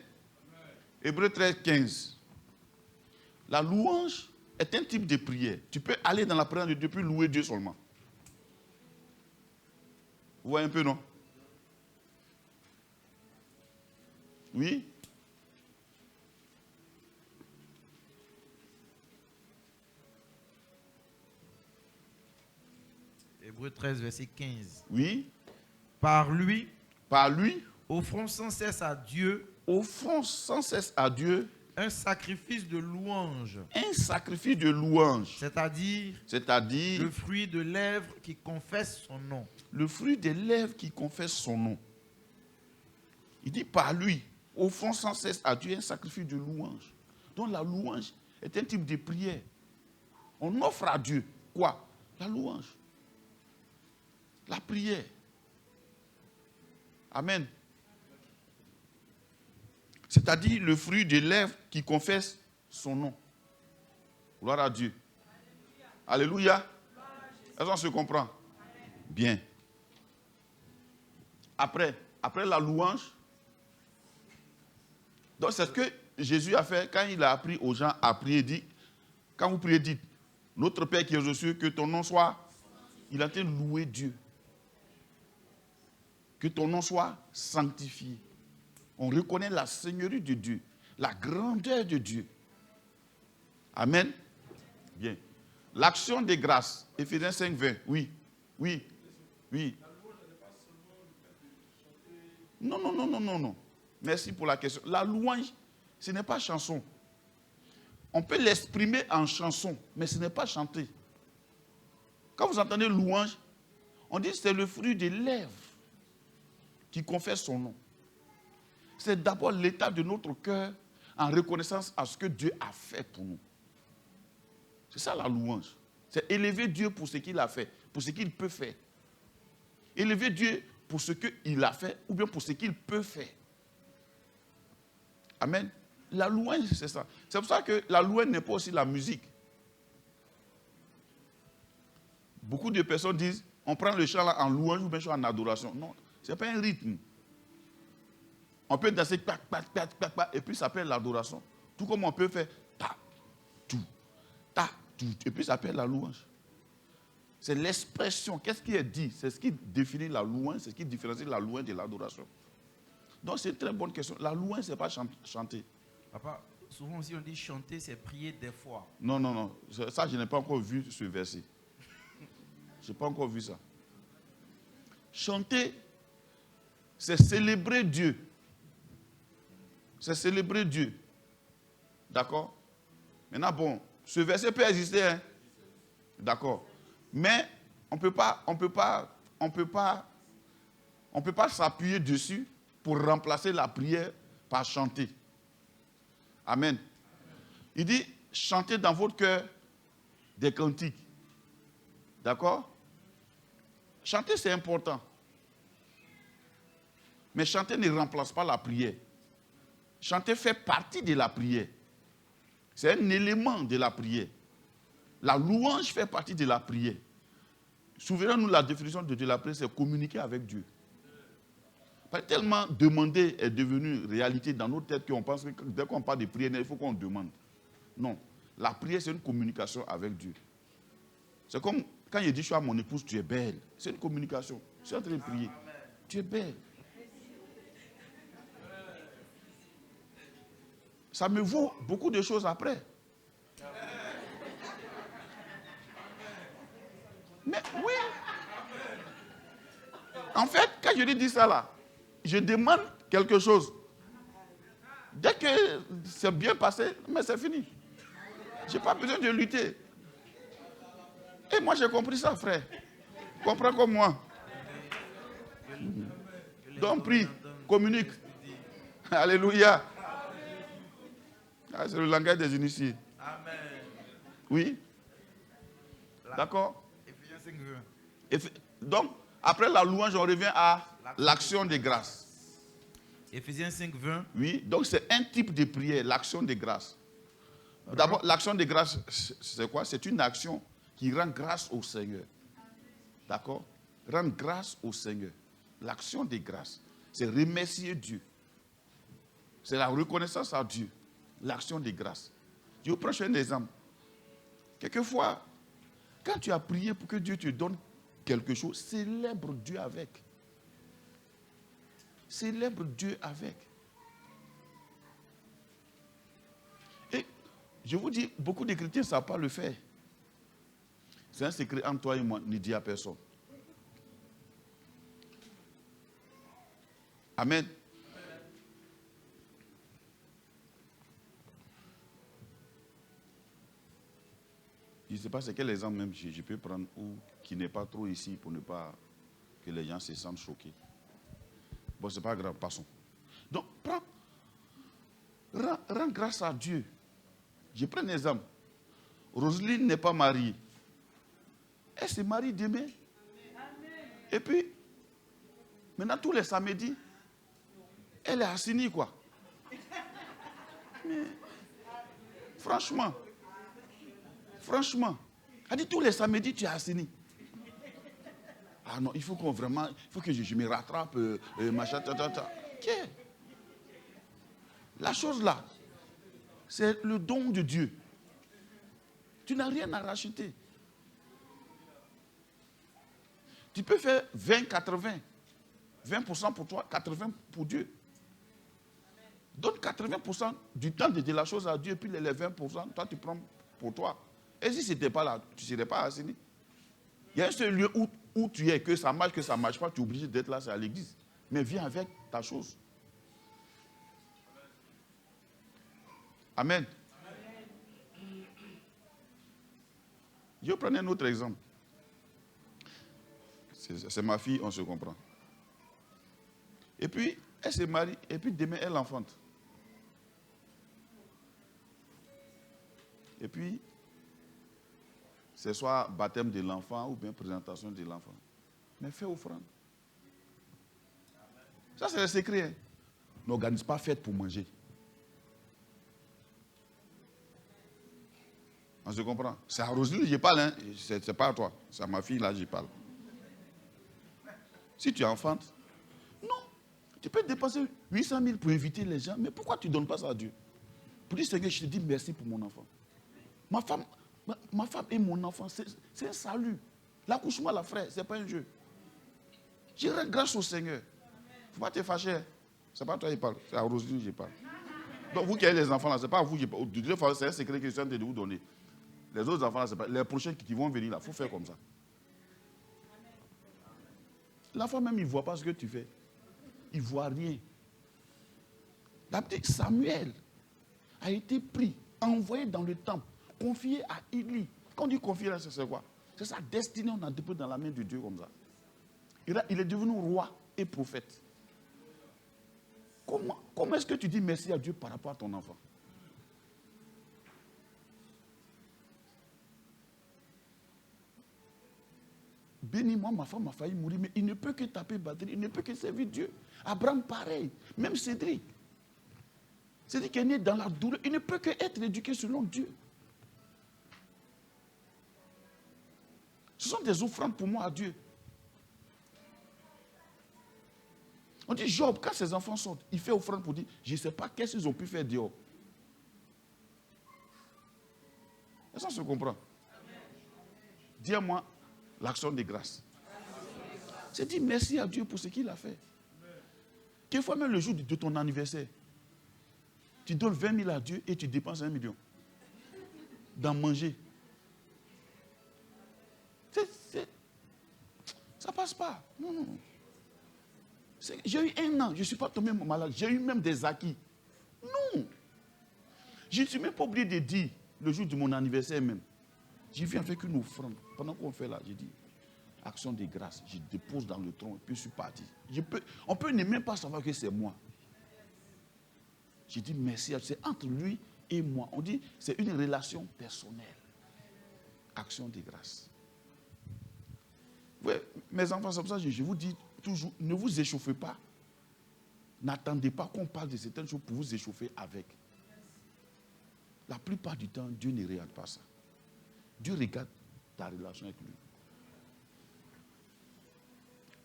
Hébreux 13, 15. La louange est un type de prière. Tu peux aller dans la présence de Dieu puis louer Dieu seulement. Vous voyez un peu, non? Oui? Hébreux 13, verset 15. Oui? Par lui, offrons sans cesse à Dieu, un sacrifice de louange. C'est-à-dire le fruit de lèvres qui confesse son nom. Le fruit des lèvres qui confesse son nom. Il dit par lui, offrons sans cesse à Dieu un sacrifice de louange. Donc la louange est un type de prière. On offre à Dieu quoi? La louange. La prière. Amen. C'est-à-dire le fruit des lèvres qui confesse son nom. Gloire à Dieu. Alléluia. Est-ce qu'on se comprend? Bien. Après la louange, donc c'est ce que Jésus a fait quand il a appris aux gens à prier. Dit, quand vous priez, dites, notre Père qui est aux cieux, que ton nom soit. Il a été loué Dieu. Que ton nom soit sanctifié. On reconnaît la seigneurie de Dieu, la grandeur de Dieu. Amen. Bien. L'action des grâces, Éphésiens 5, 20. Oui. Non. Merci pour la question. La louange, ce n'est pas chanson. On peut l'exprimer en chanson, mais ce n'est pas chanter. Quand vous entendez louange, on dit que c'est le fruit des lèvres qui confesse son nom. C'est d'abord l'état de notre cœur en reconnaissance à ce que Dieu a fait pour nous. C'est ça la louange. C'est élever Dieu pour ce qu'il a fait, pour ce qu'il peut faire. Élever Dieu pour ce qu'il a fait ou bien pour ce qu'il peut faire. Amen. La louange, c'est ça. C'est pour ça que la louange n'est pas aussi la musique. Beaucoup de personnes disent, on prend le chant là en louange ou bien en adoration. Non, ce n'est pas un rythme. On peut danser, et puis ça s'appelle l'adoration. Tout comme on peut faire, tout, et puis ça s'appelle la louange. C'est l'expression. Qu'est-ce qui est dit? C'est ce qui définit la louange, c'est ce qui différencie la louange de l'adoration. Donc c'est une très bonne question. La louange, ce n'est pas chanter. Papa, souvent aussi on dit chanter, c'est prier des fois. Non. Ça, je n'ai pas encore vu ce verset. Je n'ai pas encore vu ça. Chanter, c'est célébrer Dieu. C'est célébrer Dieu. D'accord? Maintenant, bon, ce verset peut exister, hein? D'accord. Mais on ne peut pas s'appuyer dessus pour remplacer la prière par chanter. Amen. Il dit, chantez dans votre cœur des cantiques. D'accord? Chanter, c'est important. Mais chanter ne remplace pas la prière. Chanter fait partie de la prière. C'est un élément de la prière. La louange fait partie de la prière. Souvenons-nous, la définition de la prière, c'est communiquer avec Dieu. Pas tellement demander est devenu réalité dans nos têtes qu'on pense que dès qu'on parle de prière, il faut qu'on demande. Non. La prière, c'est une communication avec Dieu. C'est comme quand il dit, je suis à mon épouse, tu es belle. C'est une communication. Je suis en train de prier. Tu es belle. Ça me vaut beaucoup de choses après. Mais oui. En fait, quand je lui dis ça là, je demande quelque chose. Dès que c'est bien passé, mais c'est fini. Je n'ai pas besoin de lutter. Et moi, j'ai compris ça, frère. Comprends comme moi. Donc, prie, communique. Alléluia. Ah, c'est le langage des initiés. Amen. Oui. D'accord. Éphésiens 5:20. Donc, après la louange, on revient à l'action de grâce. Éphésiens 5:20. Oui, donc c'est un type de prière, l'action de grâce. D'abord, l'action de grâce, c'est quoi? C'est une action qui rend grâce au Seigneur. D'accord? Rendre grâce au Seigneur. L'action de grâce, c'est remercier Dieu. C'est la reconnaissance à Dieu. L'action de grâce. Je vous prends un exemple. Quelquefois, quand tu as prié pour que Dieu te donne quelque chose, célèbre Dieu avec. Célèbre Dieu avec. Et je vous dis, beaucoup de chrétiens ne savent pas le faire. C'est un secret entre toi et moi, ne dis à personne. Amen. Je ne sais pas c'est quel exemple même je peux prendre ou qui n'est pas trop ici pour ne pas que les gens se sentent choqués. Bon, ce n'est pas grave, passons. Donc, rends grâce à Dieu. Je prends un exemple. Roselyne n'est pas mariée. Elle se marie demain. Et puis, maintenant, tous les samedis, elle est assignée, quoi. Mais, franchement, Franchement. Elle dit tous les samedis, tu es assaini. Ah non, il faut qu'on vraiment, il faut que je me rattrape, machin, Ok. La chose là, c'est le don de Dieu. Tu n'as rien à racheter. Tu peux faire 20-80. 20% pour toi, 80% pour Dieu. Donne 80% du temps de la chose à Dieu, puis les 20%, toi tu prends pour toi. Et si ce n'était pas là, tu ne serais pas assaini. Il y a un seul lieu où tu es, que ça marche pas, tu es obligé d'être là, c'est à l'église. Mais viens avec ta chose. Amen. Je vais prendre un autre exemple. C'est ma fille, on se comprend. Et puis, elle se marie, et puis demain, elle enfante. Et puis, c'est soit baptême de l'enfant ou bien présentation de l'enfant. Mais fais offrande. Ça, c'est le secret. Hein. N'organise pas fête pour manger. On se comprend. C'est à Roselyne que je parle. Hein. C'est pas à toi. C'est à ma fille, là, je parle. Si tu enfantes, non. Tu peux dépenser 800 000 pour inviter les gens. Mais pourquoi tu ne donnes pas ça à Dieu? Pour dire, Seigneur, je te dis merci pour mon enfant. Ma femme et mon enfant, c'est un salut. L'accouchement, la frère, ce n'est pas un jeu. Je rends grâce au Seigneur. Il ne faut pas te fâcher. Ce n'est pas toi qui parle, c'est à Roselyne que je parle. Donc vous qui avez les enfants là, ce n'est pas à vous que je parle. De toute façon, c'est un secret que je suis en train de vous donner. Les autres enfants là, c'est pas. Les prochains qui vont venir là, il faut faire comme ça. L'enfant même, il ne voit pas ce que tu fais. Il ne voit rien. La petite Samuel a été pris, envoyé dans le temple, confié à Élie. Quand on dit confié là, c'est quoi? C'est sa destinée, on a déposé dans la main de Dieu comme ça. Il est devenu roi et prophète. Comment est-ce que tu dis merci à Dieu par rapport à ton enfant? Bénis-moi, ma femme a failli mourir, mais il ne peut que taper batterie, il ne peut que servir Dieu. Abraham, pareil. Même Cédric. Cédric est né dans la douleur, il ne peut que être éduqué selon Dieu. Ce sont des offrandes pour moi à Dieu. On dit Job, quand ses enfants sortent, il fait offrande pour dire, je ne sais pas qu'est-ce qu'ils ont pu faire dehors. Est-ce qu'on se comprend? Dis-moi l'action de grâce. C'est dire merci à Dieu pour ce qu'il a fait. Quelquefois même le jour de ton anniversaire, tu donnes 20 000 à Dieu et tu dépenses 1 million. D'en manger. Ça passe pas. Non. J'ai eu 1 an, je ne suis pas tombé malade. J'ai eu même des acquis. Non. Je ne suis même pas obligé de dire, le jour de mon anniversaire même, je viens avec une offrande. Pendant qu'on fait là, j'ai dit, action de grâce, je dépose dans le tronc et puis je suis parti. On peut ne même pas savoir que c'est moi. J'ai dit merci, c'est entre lui et moi. On dit, c'est une relation personnelle. Action de grâce. Ouais, mes enfants, c'est pour ça que je vous dis toujours, ne vous échauffez pas. N'attendez pas qu'on parle de certaines choses pour vous échauffer avec. La plupart du temps, Dieu ne regarde pas ça. Dieu regarde ta relation avec lui.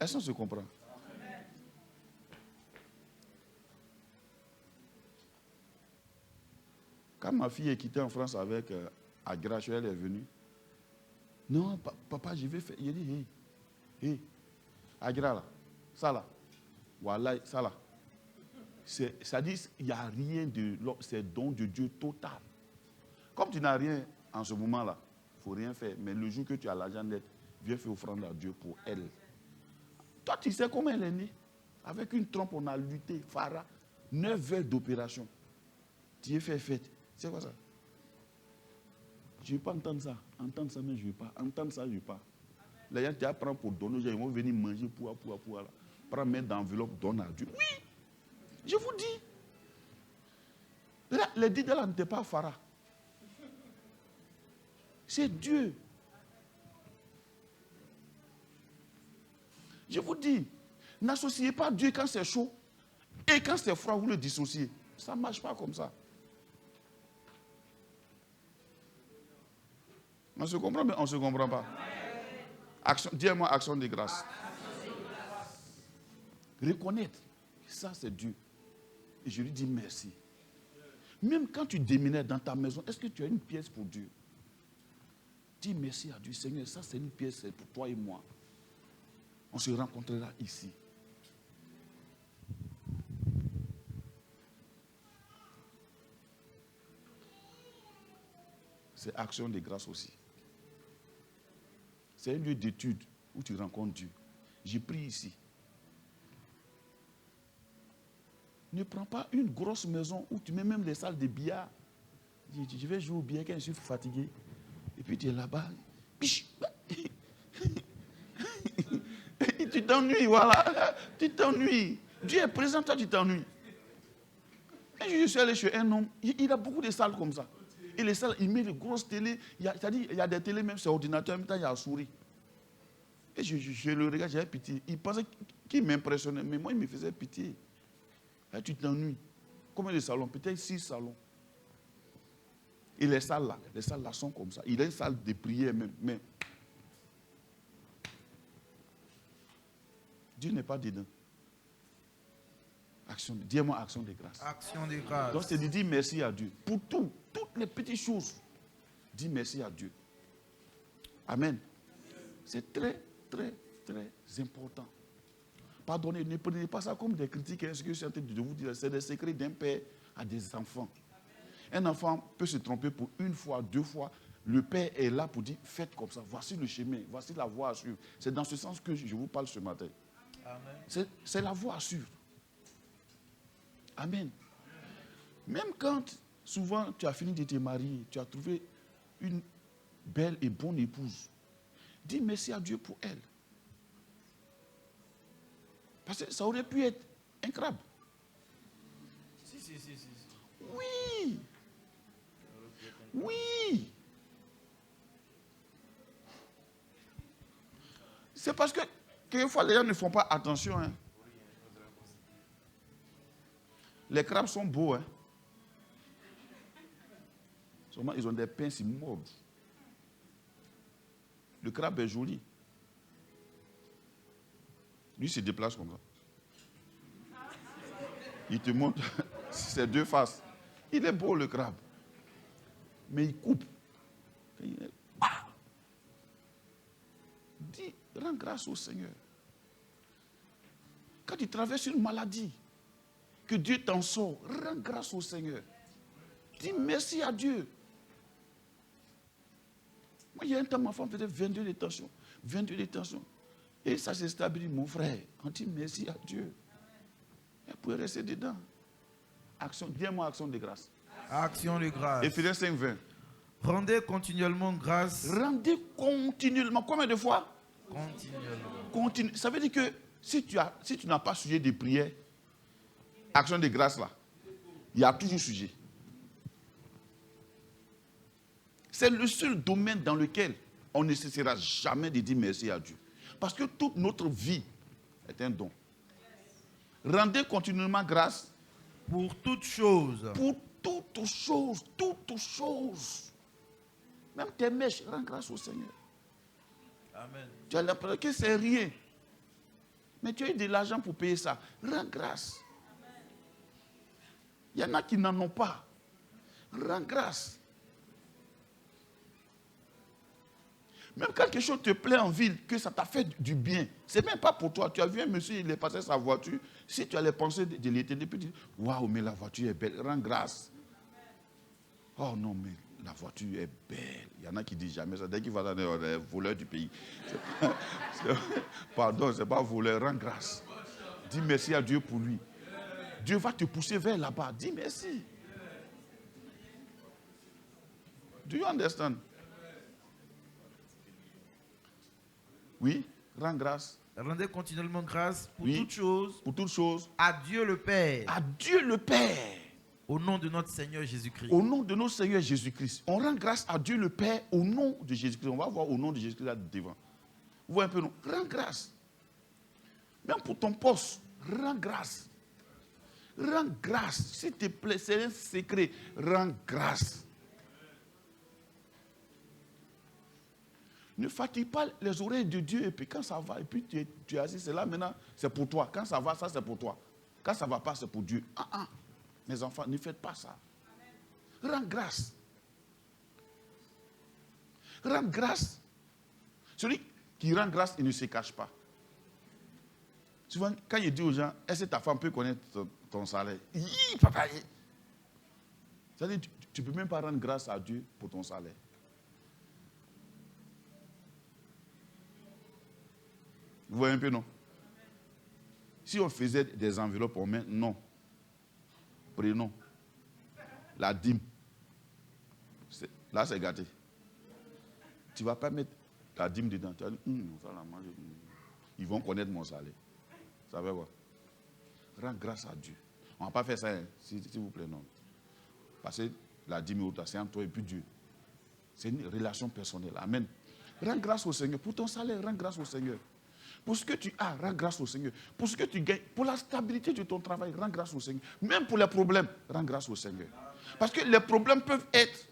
Est-ce qu'on se comprend? Quand ma fille est quittée en France avec Agra, elle est venue. Non, papa, je vais faire. Il dit, hé, Agra là, ça là, voilà, ça là. Ça dit, il n'y a rien de l'homme, c'est don de Dieu total. Comme tu n'as rien en ce moment-là, il ne faut rien faire. Mais le jour que tu as l'argent net, viens faire offrande à Dieu pour elle. Toi, tu sais comment elle est née? Avec une trompe, on a lutté, Farah, 9 heures d'opération. Tu es fait fête. C'est quoi ça? Je ne veux pas entendre ça. Entendre ça, mais je ne veux pas. Entendre ça, je ne veux pas. Les gens, tu apprends pour donner, ils vont venir manger pour. Prends mettre dans l'enveloppe, donne à Dieu. Oui, je vous dis. Là, les 10 $ n'étaient pas Farah. C'est Dieu. Je vous dis, n'associez pas Dieu quand c'est chaud et quand c'est froid, vous le dissociez. Ça ne marche pas comme ça. On se comprend, mais on ne se comprend pas. Dis-moi action de grâce. Reconnaître, ça c'est Dieu. Et je lui dis merci. Même quand tu déménages dans ta maison, est-ce que tu as une pièce pour Dieu? Dis merci à Dieu, Seigneur, ça c'est une pièce, c'est pour toi et moi. On se rencontrera ici. C'est action de grâce aussi. C'est un lieu d'étude où tu rencontres Dieu. J'ai pris ici. Ne prends pas une grosse maison où tu mets même des salles de billard. Je vais jouer au billard quand je suis fatigué. Et puis tu es là-bas. Tu t'ennuies, voilà. Tu t'ennuies. Dieu est présent, toi tu t'ennuies. Et je suis allé chez un homme, il a beaucoup de salles comme ça. Et les salles, il met de grosses télés. Il y a des télés, même sur ordinateur, en même temps, il y a la souris. Et je le regarde, j'avais pitié. Il pensait qu'il m'impressionnait, mais moi, il me faisait pitié. Et tu t'ennuies. Combien de salons? Peut-être 6 salons. Et les salles là sont comme ça. Il a une salle de prière même. Mais Dieu n'est pas dedans. Dis-moi action de grâce. Action de grâce. Donc c'est de dire merci à Dieu. Pour toutes les petites choses. Dis merci à Dieu. Amen. C'est très, très, très important. Pardonnez, ne prenez pas ça comme des critiques. Ce que je suis en train de vous dire, c'est des secrets d'un père à des enfants. Un enfant peut se tromper pour une fois, 2 fois. Le père est là pour dire, faites comme ça. Voici le chemin, voici la voie à suivre. C'est dans ce sens que je vous parle ce matin. Amen. C'est la voie à suivre. Amen. Même quand, souvent, tu as fini de te marier, tu as trouvé une belle et bonne épouse, dis merci à Dieu pour elle. Parce que ça aurait pu être un crabe. Si. Oui. Oui. C'est parce que quelquefois les gens ne font pas attention. Hein. Les crabes sont beaux. Hein. Seulement, ils ont des pinces immondes. Le crabe est joli. Lui, il se déplace comme ça. Il te montre ses 2 faces. Il est beau, le crabe. Mais il coupe. Dis, rends grâce au Seigneur. Quand tu traverses une maladie, que Dieu t'en sort, rends grâce au Seigneur. Dis merci à Dieu. Moi, il y a un temps, ma femme faisait 22 détentions. 22 détentions. Et ça s'est stabilisé, mon frère. On dit merci à Dieu. Elle pouvait rester dedans. Dis-moi action de grâce. Action de grâce. Éphésiens 5, 20. Rendez continuellement grâce. Rendez continuellement. Combien de fois? Continuellement. Ça veut dire que si tu n'as pas sujet de prière, action de grâce là, il y a toujours sujet. C'est le seul domaine dans lequel on ne cessera jamais de dire merci à Dieu. Parce que toute notre vie est un don. Rendez continuellement grâce. Pour toutes choses. Pour toutes choses. Toutes choses. Même tes mèches, rends grâce au Seigneur. Amen. Tu as l'impression que c'est rien. Mais tu as eu de l'argent pour payer ça. Rends grâce. Il y en a qui n'en ont pas. Rends grâce. Même quand quelque chose te plaît en ville, que ça t'a fait du bien, c'est même pas pour toi. Tu as vu un monsieur, il est passé sa voiture. Si tu as les pensées de l'éternité, puis tu dis, waouh, mais la voiture est belle, rends grâce. Oh non, mais la voiture est belle. Il y en a qui disent jamais ça. Dès qu'il va dans les voleurs du pays. Pardon, ce n'est pas voleur, rends grâce. Dis merci à Dieu pour lui. Dieu va te pousser vers là-bas. Dis merci. Do you understand? Oui, rends grâce. Rendez continuellement grâce pour Oui, toutes choses. Pour toutes choses. À Dieu le Père. À Dieu le Père. Au nom de notre Seigneur Jésus-Christ. Au nom de notre Seigneur Jésus-Christ. On rend grâce à Dieu le Père au nom de Jésus-Christ. On va voir au nom de Jésus-Christ là devant. Vous voyez un peu, non? Rends grâce. Même pour ton poste, rends grâce. Rends grâce. S'il te plaît, c'est un secret. Rends grâce. Ne fatigue pas les oreilles de Dieu. Et puis quand ça va, et puis tu es assis, c'est là maintenant, c'est pour toi. Quand ça va, ça c'est pour toi. Quand ça ne va pas, c'est pour Dieu. Mes enfants, ne faites pas ça. Rends grâce. Rends grâce. Celui qui rend grâce, il ne se cache pas. Souvent, quand il dit aux gens, est-ce que ta femme peut connaître ton salaire? Papa. C'est-à-dire, tu ne peux même pas rendre grâce à Dieu pour ton salaire. Vous voyez un peu, non? Si on faisait des enveloppes en main, non. Prenons la dîme. Là, c'est gâté. Tu ne vas pas mettre la dîme dedans. Tu vas dire, ça la manger. Ils vont connaître mon salaire. Ça veut quoi? Rends grâce à Dieu. On ne va pas faire ça, hein, s'il vous plaît, non. Parce que la dîme, c'est entre toi et puis Dieu. C'est une relation personnelle. Amen. Rends grâce au Seigneur. Pour ton salaire, rends grâce au Seigneur. Pour ce que tu as, rends grâce au Seigneur. Pour ce que tu gagnes, pour la stabilité de ton travail, rends grâce au Seigneur. Même pour les problèmes, rends grâce au Seigneur. Parce que les problèmes peuvent être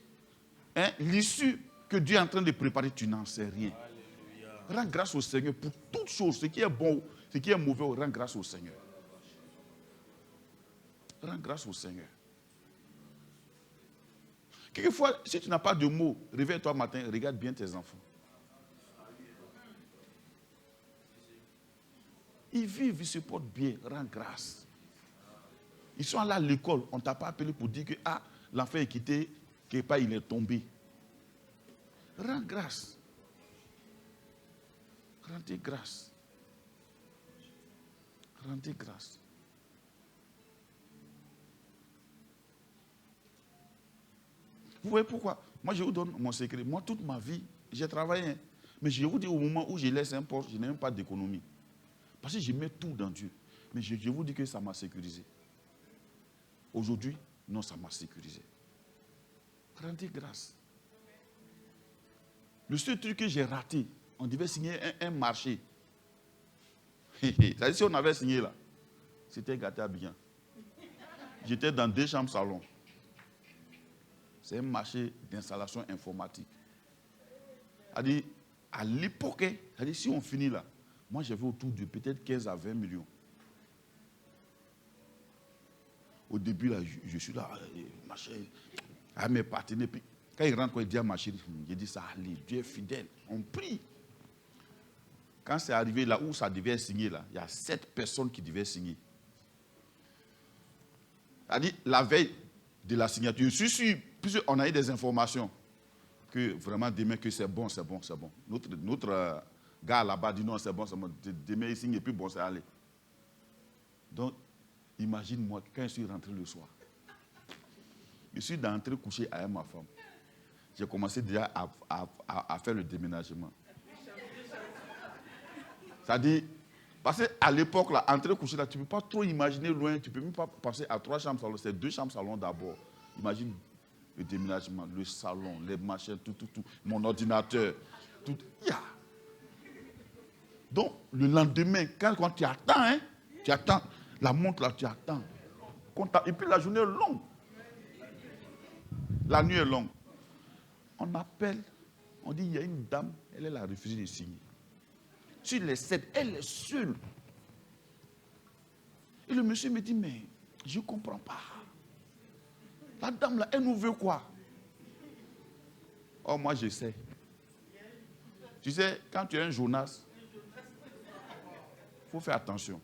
l'issue que Dieu est en train de préparer, tu n'en sais rien. Rends grâce au Seigneur pour toutes choses, ce qui est bon, ce qui est mauvais, rends grâce au Seigneur. Rends grâce au Seigneur. Quelquefois, si tu n'as pas de mots, réveille-toi matin, regarde bien tes enfants. Ils vivent, ils se portent bien, rends grâce. Ils sont allés à l'école, on ne t'a pas appelé pour dire que l'enfant est quitté, quelque part il est tombé. Rends grâce. Rendez grâce. Rendez grâce. Vous voyez pourquoi? Moi, je vous donne mon secret. Moi, toute ma vie, j'ai travaillé. Mais je vous dis, au moment où je laisse un poste, je n'ai même pas d'économie. Parce que je mets tout dans Dieu. Mais je vous dis que ça m'a sécurisé. Aujourd'hui, non, ça m'a sécurisé. Rendez grâce. Le seul truc que j'ai raté, on devait signer un marché. C'est-à-dire, si on avait signé là, c'était gâté à bien. J'étais dans 2 chambres salon. C'est un marché d'installation informatique. À l'époque, si on finit là, moi j'avais autour de peut-être 15 à 20 millions. Au début, là, je suis là, machin, à mes partenaires. Puis, quand il rentre, il dit à ma chérie, il dit ça, allez, Dieu est fidèle. On prie. Quand c'est arrivé là où ça devait signer, là, il y a 7 personnes qui devaient signer. C'est-à-dire, la veille de la signature, je suis sûr, puisqu'on a eu des informations, que vraiment demain, que c'est bon, c'est bon, c'est bon. Notre gars là-bas dit non, c'est bon, c'est bon. Demain, il signe et puis bon, c'est allé. Donc, imagine-moi, quand je suis rentré le soir, je suis d'entrée couché avec ma femme. J'ai commencé déjà à faire le déménagement. C'est-à-dire, parce qu'à l'époque, là, entrer coucher là, tu ne peux pas trop imaginer loin, tu ne peux même pas penser à 3 chambres salon, c'est 2 chambres salon d'abord. Imagine le déménagement, le salon, les machins, tout, mon ordinateur, tout. Yeah. Donc, le lendemain, quand tu attends, tu attends, la montre là, tu attends. Et puis la journée est longue. La nuit est longue. On appelle, on dit, il y a une dame, elle a refusé de signer. Sur les 7, elle est seule. Et le monsieur me dit, mais je ne comprends pas. La dame là, elle nous veut quoi? Oh, moi je sais. Tu sais, quand tu es un Jonas, il faut faire attention.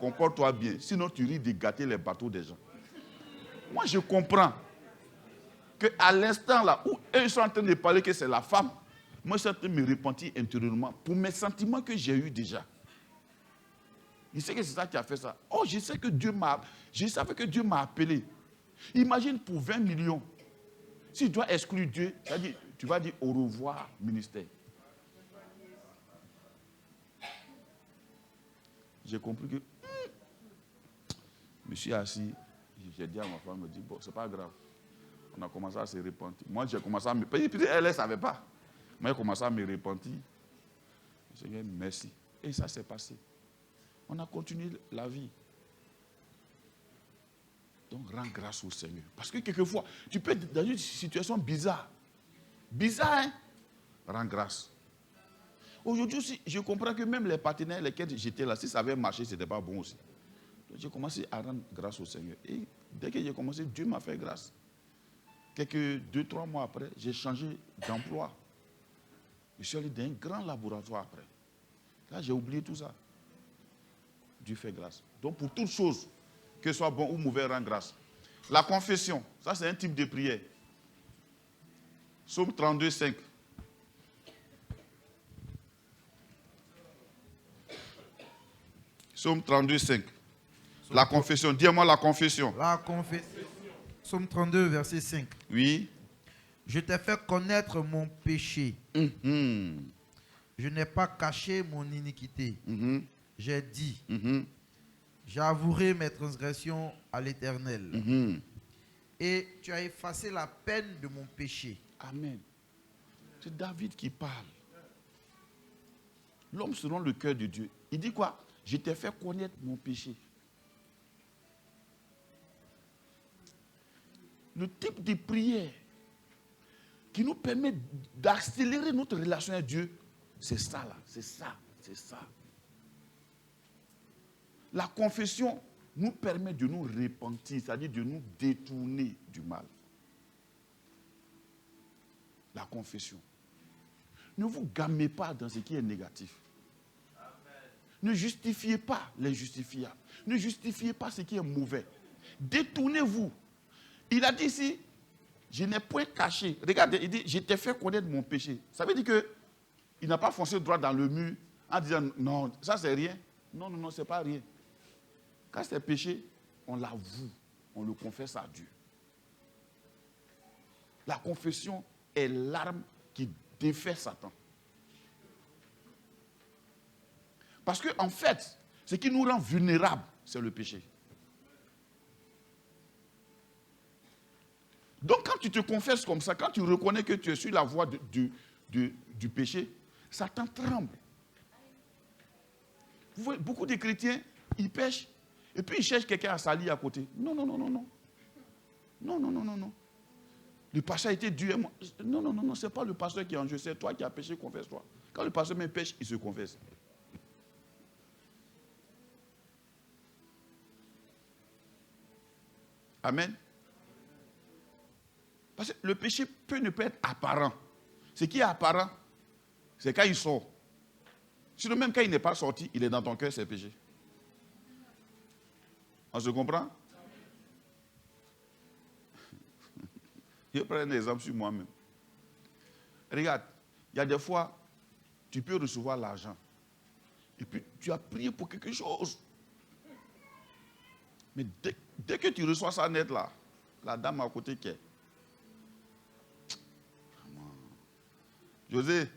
Comporte-toi bien, sinon tu risques de gâter les bateaux des gens. Moi je comprends qu'à l'instant là où eux sont en train de parler que c'est la femme, moi je suis en train de me repentir intérieurement pour mes sentiments que j'ai eus déjà. Je sais que c'est ça qui a fait ça. Oh, je savais que Dieu m'a appelé. Imagine pour 20 millions. Si tu dois exclure Dieu, c'est-à-dire, tu vas dire au revoir, ministère. J'ai compris que je me suis assis, j'ai dit à ma femme, elle me dit, bon, c'est pas grave. On a commencé à se repentir. Moi, j'ai commencé à me... Elle ne savait pas. Moi, j'ai commencé à me repentir. Seigneur, merci. Et ça s'est passé. On a continué la vie. Donc, rends grâce au Seigneur. Parce que quelquefois, tu peux être dans une situation bizarre. Bizarre, hein? Rends grâce. Aujourd'hui aussi, je comprends que même les partenaires lesquels j'étais là, si ça avait marché, ce n'était pas bon aussi. Donc, j'ai commencé à rendre grâce au Seigneur. Et dès que j'ai commencé, Dieu m'a fait grâce. Quelques 2-3 mois après, j'ai changé d'emploi. Je suis allé dans un grand laboratoire après. Là, j'ai oublié tout ça. Dieu fait grâce. Donc, pour toute chose, que ce soit bon ou mauvais, rend grâce. La confession, ça c'est un type de prière. Psaume 32, 5. Psaume 32, 5. La confession. Dis-moi la confession. La confession. Psaume 32, verset 5. Oui. Je t'ai fait connaître mon péché. Je n'ai pas caché mon iniquité. J'ai dit, j'avouerai mes transgressions à l'Éternel. Et tu as effacé la peine de mon péché. Amen. C'est David qui parle. L'homme selon le cœur de Dieu. Il dit quoi? Je t'ai fait connaître mon péché. Le type de prière qui nous permet d'accélérer notre relation avec Dieu, c'est ça là, c'est ça, c'est ça. La confession nous permet de nous repentir, c'est-à-dire de nous détourner du mal. La confession. Ne vous gammez pas dans ce qui est négatif. Ne justifiez pas les justifiables. Ne justifiez pas ce qui est mauvais. Détournez-vous. Il a dit ici, je n'ai point caché. Regardez, il dit, je t'ai fait connaître mon péché. Ça veut dire qu'il n'a pas foncé droit dans le mur en disant, non, ça c'est rien. Non, non, non, c'est pas rien. Quand c'est péché, on l'avoue, on le confesse à Dieu. La confession est l'arme qui défait Satan. Parce qu'en fait, ce qui nous rend vulnérables, c'est le péché. Donc quand tu te confesses comme ça, quand tu reconnais que tu es sur la voie du péché, Satan tremble. Vous voyez, beaucoup de chrétiens, ils pêchent, et puis ils cherchent quelqu'un à salir à côté. Non, non, non, non, non. Non, non, non, non, non. Le pasteur a été dur. Non, non, non, non, ce n'est pas le pasteur qui est en jeu, c'est toi qui as péché, confesse-toi. Quand le pasteur même pêche, il se confesse. Amen. Parce que le péché peut ne pas être apparent. Ce qui est apparent, c'est quand il sort. Sinon, même quand il n'est pas sorti, il est dans ton cœur, c'est péché. On se comprend? Je prends un exemple sur moi-même. Regarde, il y a des fois, tu peux recevoir l'argent. Et puis, tu as prié pour quelque chose. Mais dès que tu reçois ça net là, la dame à côté qui est. José,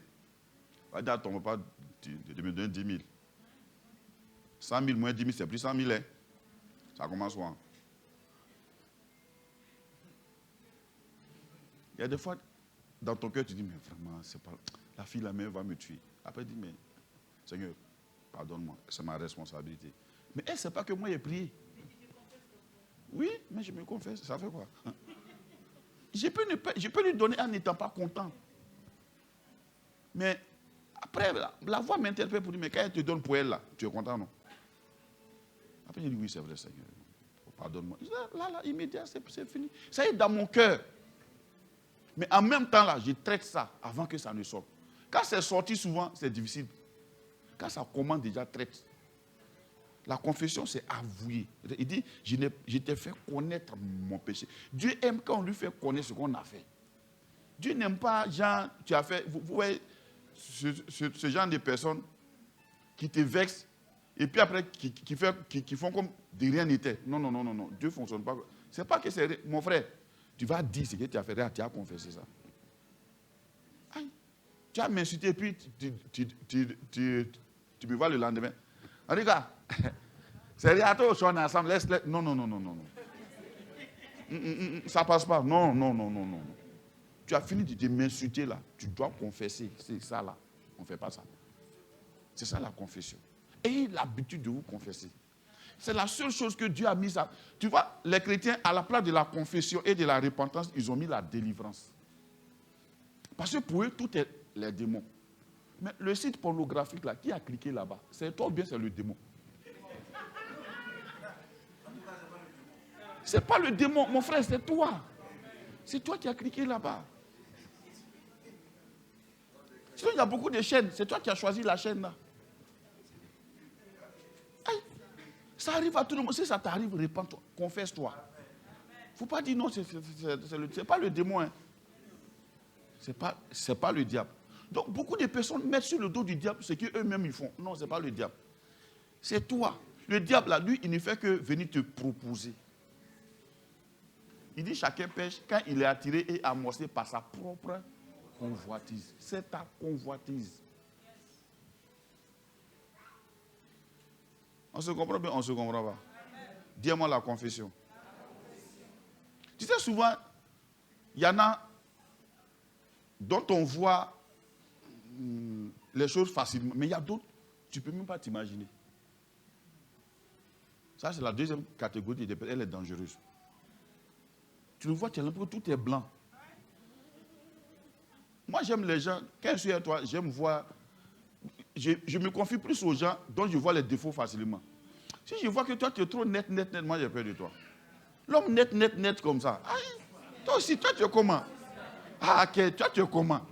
va dire à ton papa de me donner 10 000. 100 000 moins 10 000, c'est plus 100 000. Hein? Ça commence souvent. Il y a des fois, dans ton cœur, tu dis, mais vraiment, c'est pas, la fille, la mère va me tuer. Après, tu dis, mais Seigneur, pardonne-moi, c'est ma responsabilité. Mais elle ne sait pas que moi, j'ai prié. Oui, mais je me confesse, ça fait quoi? Je peux lui donner en n'étant pas content. Mais après, la voix m'interpelle pour dire, mais quand elle te donne pour elle, là, tu es content, non? Après, je dis, oui, c'est vrai, Seigneur. Pardonne-moi. Là, immédiat, c'est fini. Ça est dans mon cœur. Mais en même temps, là, je traite ça avant que ça ne sorte. Quand c'est sorti souvent, c'est difficile. Quand ça commence déjà, traite. La confession, c'est avouer. Il dit, je t'ai fait connaître mon péché. Dieu aime quand on lui fait connaître ce qu'on a fait. Dieu n'aime pas, genre, tu as fait, vous voyez, ce genre de personnes qui te vexent et puis après qui font comme de rien n'était. Non, non, non, non, non. Dieu ne fonctionne pas. C'est pas que c'est. Mon frère, tu vas dire ce que tu as fait, tu as confessé ça. Aïe. Tu as m'insulté et puis tu me vois le lendemain. Regarde, c'est rien, on est ensemble, laisse. Non, non, non, non, non. Ça passe pas. Non, non, non, non, non. Tu as fini de m'insulter là. Tu dois confesser. C'est ça là. On ne fait pas ça. C'est ça la confession. Ayez l'habitude de vous confesser. C'est la seule chose que Dieu a mise à... Tu vois, les chrétiens, à la place de la confession et de la repentance, ils ont mis la délivrance. Parce que pour eux, tout est les démons. Mais le site pornographique là, qui a cliqué là-bas? C'est toi ou bien c'est le démon? C'est pas le démon, mon frère, c'est toi. C'est toi qui as cliqué là-bas. Sinon, il y a beaucoup de chaînes. C'est toi qui as choisi la chaîne là. Aïe. Ça arrive à tout le monde. Si ça t'arrive, répands-toi, confesse-toi. Il ne faut pas dire non, c'est pas le démon. Hein. C'est pas le diable. Donc, beaucoup de personnes mettent sur le dos du diable ce qu'eux-mêmes ils font. Non, ce n'est pas le diable. C'est toi. Le diable, là, lui, il ne fait que venir te proposer. Il dit chacun pêche quand il est attiré et amorcé par sa propre convoitise. C'est ta convoitise. On se comprend bien, on ne se comprend pas. Dis-moi la confession. Tu sais, souvent, il y en a dont on voit les choses facilement. Mais il y a d'autres, tu ne peux même pas t'imaginer. Ça, c'est la deuxième catégorie de personnes. Elle est dangereuse. Tu le vois, tu as l'impression que tout est blanc. Moi, j'aime les gens. Quand je suis avec toi, j'aime voir. Je me confie plus aux gens dont je vois les défauts facilement. Si je vois que toi, tu es trop net, moi, j'ai peur de toi. L'homme net comme ça. Aïe, toi aussi, toi, tu es comment? Ah, ok, toi, tu es comment?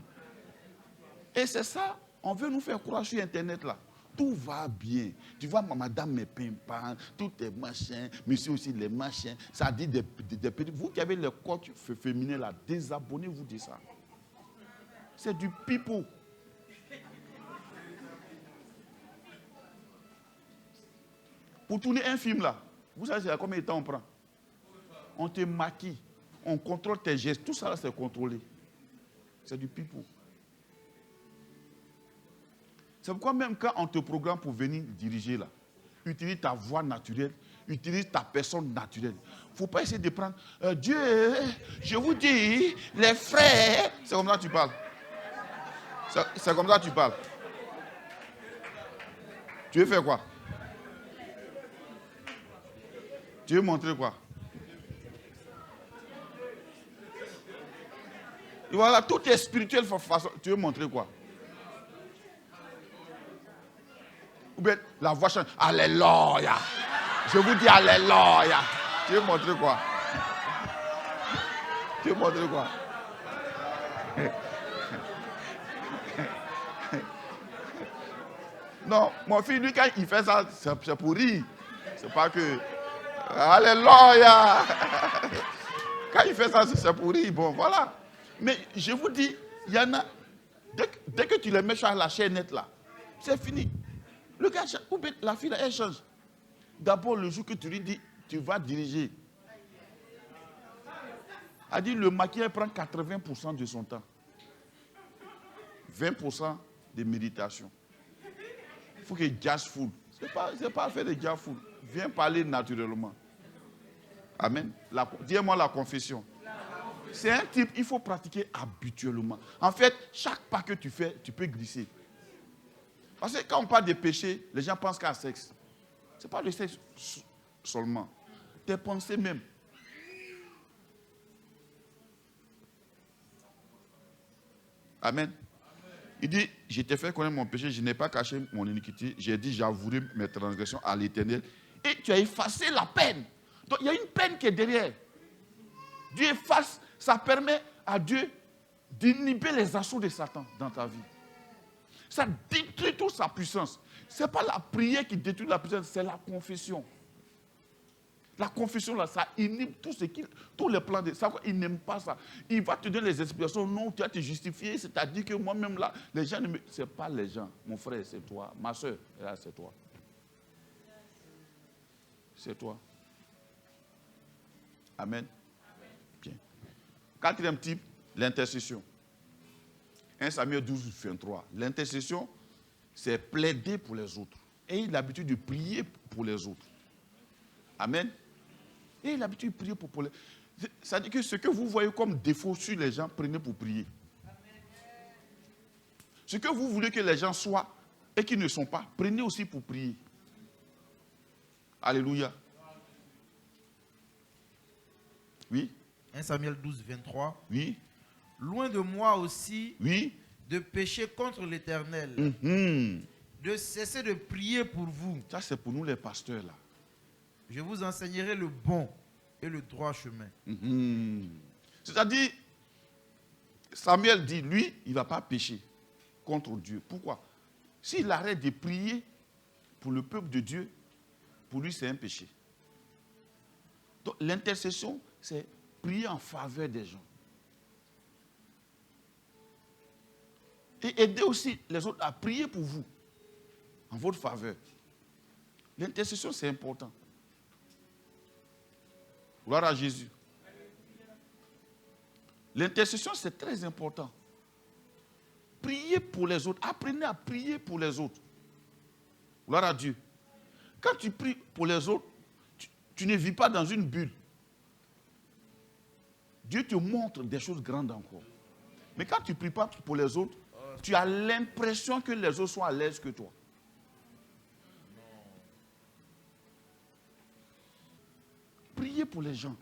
Et c'est ça, on veut nous faire croire sur Internet là. Tout va bien. Tu vois, madame me pimpant, tout est machin, monsieur aussi les machins. Ça dit des petits. Vous qui avez le corps féminin là, désabonnez-vous de ça. C'est du pipeau. Pour tourner un film là, vous savez c'est à combien de temps on prend? On te maquille, on contrôle tes gestes, tout ça là c'est contrôlé. C'est du pipeau. C'est pourquoi même quand on te programme pour venir diriger là, utilise ta voix naturelle, utilise ta personne naturelle. Il ne faut pas essayer de prendre Dieu, je vous dis, les frères. C'est comme ça que tu parles. C'est comme ça que tu parles. Tu veux faire quoi? Tu veux montrer quoi? Et voilà, tout est spirituel façon. Tu veux montrer quoi? Ou bien la voix chante. Alléluia. Je vous dis Alléluia. Tu veux montrer quoi? Tu veux montrer quoi? Non, mon fils, lui, quand il fait ça, c'est pour rire. C'est pas que. Alléluia. Quand il fait ça, c'est pour rire. Bon, voilà. Mais je vous dis, il y en a. Dès que tu les mets sur la chaîne nette là, c'est fini. Le gars, ou bien la fille, elle change. D'abord, le jour que tu lui dis, tu vas diriger. Elle dit, le maquillage prend 80% de son temps. 20% de méditation. Il faut qu'il jazz full. Ce n'est pas faire de jazz full. Viens parler naturellement. Amen. Dis-moi la confession. C'est un type, il faut pratiquer habituellement. En fait, chaque pas que tu fais, tu peux glisser. Parce que quand on parle de péché, les gens pensent qu'à sexe. Ce n'est pas le sexe seulement. Tes pensées même. Amen. Il dit, je t'ai fait connaître mon péché, je n'ai pas caché mon iniquité. J'ai dit, j'avouerai mes transgressions à l'Éternel. Et tu as effacé la peine. Donc il y a une peine qui est derrière. Dieu efface, ça permet à Dieu d'inhiber les assauts de Satan dans ta vie. Ça détruit toute sa puissance. Ce n'est pas la prière qui détruit la puissance, c'est la confession. La confession, là, ça inhibe tous les plans de ça. Il n'aime pas ça. Il va te donner les explications. Non, tu vas te justifier. C'est-à-dire que moi-même, là, les gens ne me... Ce n'est pas les gens. Mon frère, c'est toi. Ma soeur, là, c'est toi. C'est toi. Amen. Bien. Quatrième type, l'intercession. 1 Samuel 12, 23. L'intercession, c'est plaider pour les autres. Et il a l'habitude de prier pour les autres. Amen. Et il a l'habitude de prier pour les autres. Ça veut dire que ce que vous voyez comme défaut sur les gens, prenez pour prier. Ce que vous voulez que les gens soient et qu'ils ne sont pas, prenez aussi pour prier. Alléluia. Oui. 1 Samuel 12, 23. Oui. Loin de moi aussi oui. de pécher contre l'Éternel, de cesser de prier pour vous. Ça, c'est pour nous les pasteurs là. Je vous enseignerai le bon et le droit chemin. C'est-à-dire, Samuel dit, lui, il ne va pas pécher contre Dieu. Pourquoi? S'il arrête de prier pour le peuple de Dieu, pour lui, c'est un péché. Donc, l'intercession, c'est prier en faveur des gens. Et aider aussi les autres à prier pour vous, en votre faveur. L'intercession, c'est important. Gloire à Jésus. L'intercession, c'est très important. Priez pour les autres. Apprenez à prier pour les autres. Gloire à Dieu. Quand tu pries pour les autres, tu ne vis pas dans une bulle. Dieu te montre des choses grandes encore. Mais quand tu ne pries pas pour les autres, tu as l'impression que les autres sont à l'aise que toi. Priez pour les gens.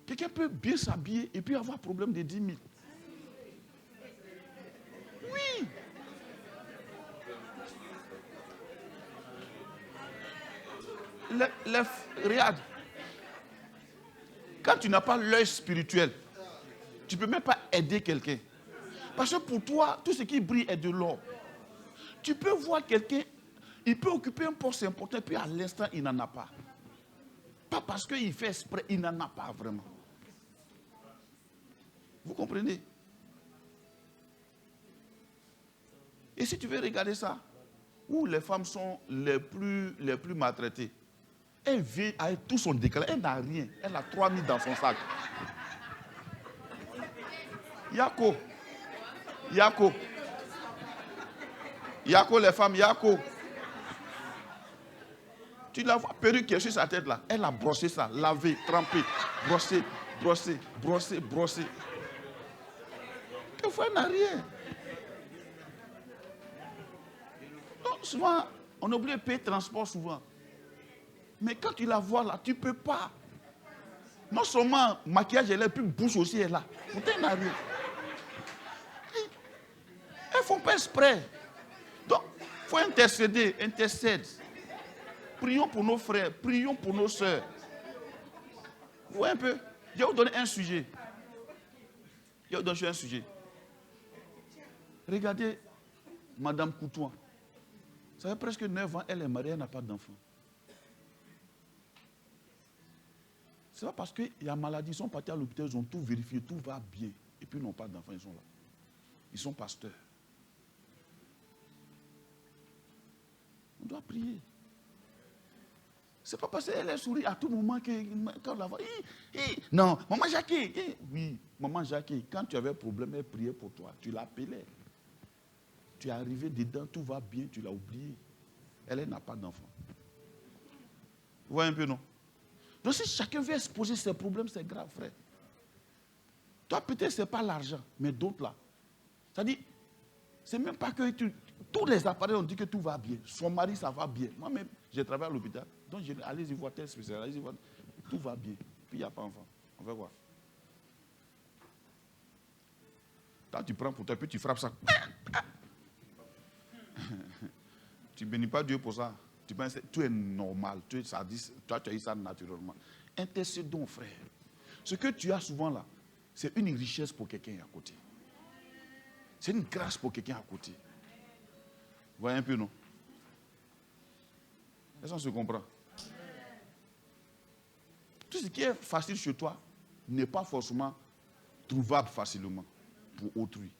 Quelqu'un peut bien s'habiller et puis avoir problème de 10 000. Oui. Regarde. Quand tu n'as pas l'œil spirituel, tu ne peux même pas aider quelqu'un. Parce que pour toi, tout ce qui brille est de l'or. Tu peux voir quelqu'un, il peut occuper un poste important, et puis à l'instant, il n'en a pas. Pas parce qu'il fait exprès, il n'en a pas vraiment. Vous comprenez? Et si tu veux regarder ça, où les femmes sont les plus maltraitées, elle vit avec tout son décalage, elle n'a rien, elle a 3 000 dans son sac. Yako, les femmes, Yako. Tu la vois, perruque qui est sur sa tête là, elle a brossé ça, lavé, trempé, brossé. Des fois, elle n'a rien. Donc, souvent, on oublie de payer le transport souvent. Mais quand tu la vois là, tu ne peux pas. Non seulement maquillage est là, puis bouche aussi est là. Pourtant, elle n'a rien. Elles ne font pas exprès. Donc, il faut intercéder, intercède. Prions pour nos frères, prions pour nos soeurs. Vous voyez un peu? Je vais vous donner un sujet. Regardez Madame Coutouin. Ça fait presque 9 ans, elle est mariée, elle n'a pas d'enfant. C'est pas parce qu'il y a maladie, ils sont partis à l'hôpital, ils ont tout vérifié, tout va bien. Et puis ils n'ont pas d'enfant, ils sont là. Ils sont pasteurs. On doit prier. C'est pas parce qu'elle est souris à tout moment quand on la voit. Non, maman Jackie. Oui, maman Jackie, quand tu avais un problème, elle priait pour toi. Tu l'appelais. Tu es arrivé dedans, tout va bien, tu l'as oublié. Elle n'a pas d'enfant. Vous voyez un peu, non? Donc si chacun veut exposer ses problèmes, c'est grave, frère. Toi, peut-être, ce n'est pas l'argent, mais d'autres là. C'est-à-dire, c'est même pas que tous les appareils ont dit que tout va bien. Son mari, ça va bien. Moi-même, j'ai travaillé à l'hôpital. Donc, allez-y voir tel spécial, allez-y voir. Tout va bien. Puis, il n'y a pas d'enfant. On va voir. Quand tu prends pour toi, puis tu frappes ça. Tu ne bénis pas Dieu pour ça. Tu penses que tout est normal. Toi, tu as eu ça naturellement. Intercédons, frère. Ce que tu as souvent là, c'est une richesse pour quelqu'un à côté. C'est une grâce pour quelqu'un à côté. Vous voyez un peu, non? Est-ce qu'on se comprend? Tout ce qui est facile chez toi n'est pas forcément trouvable facilement pour autrui.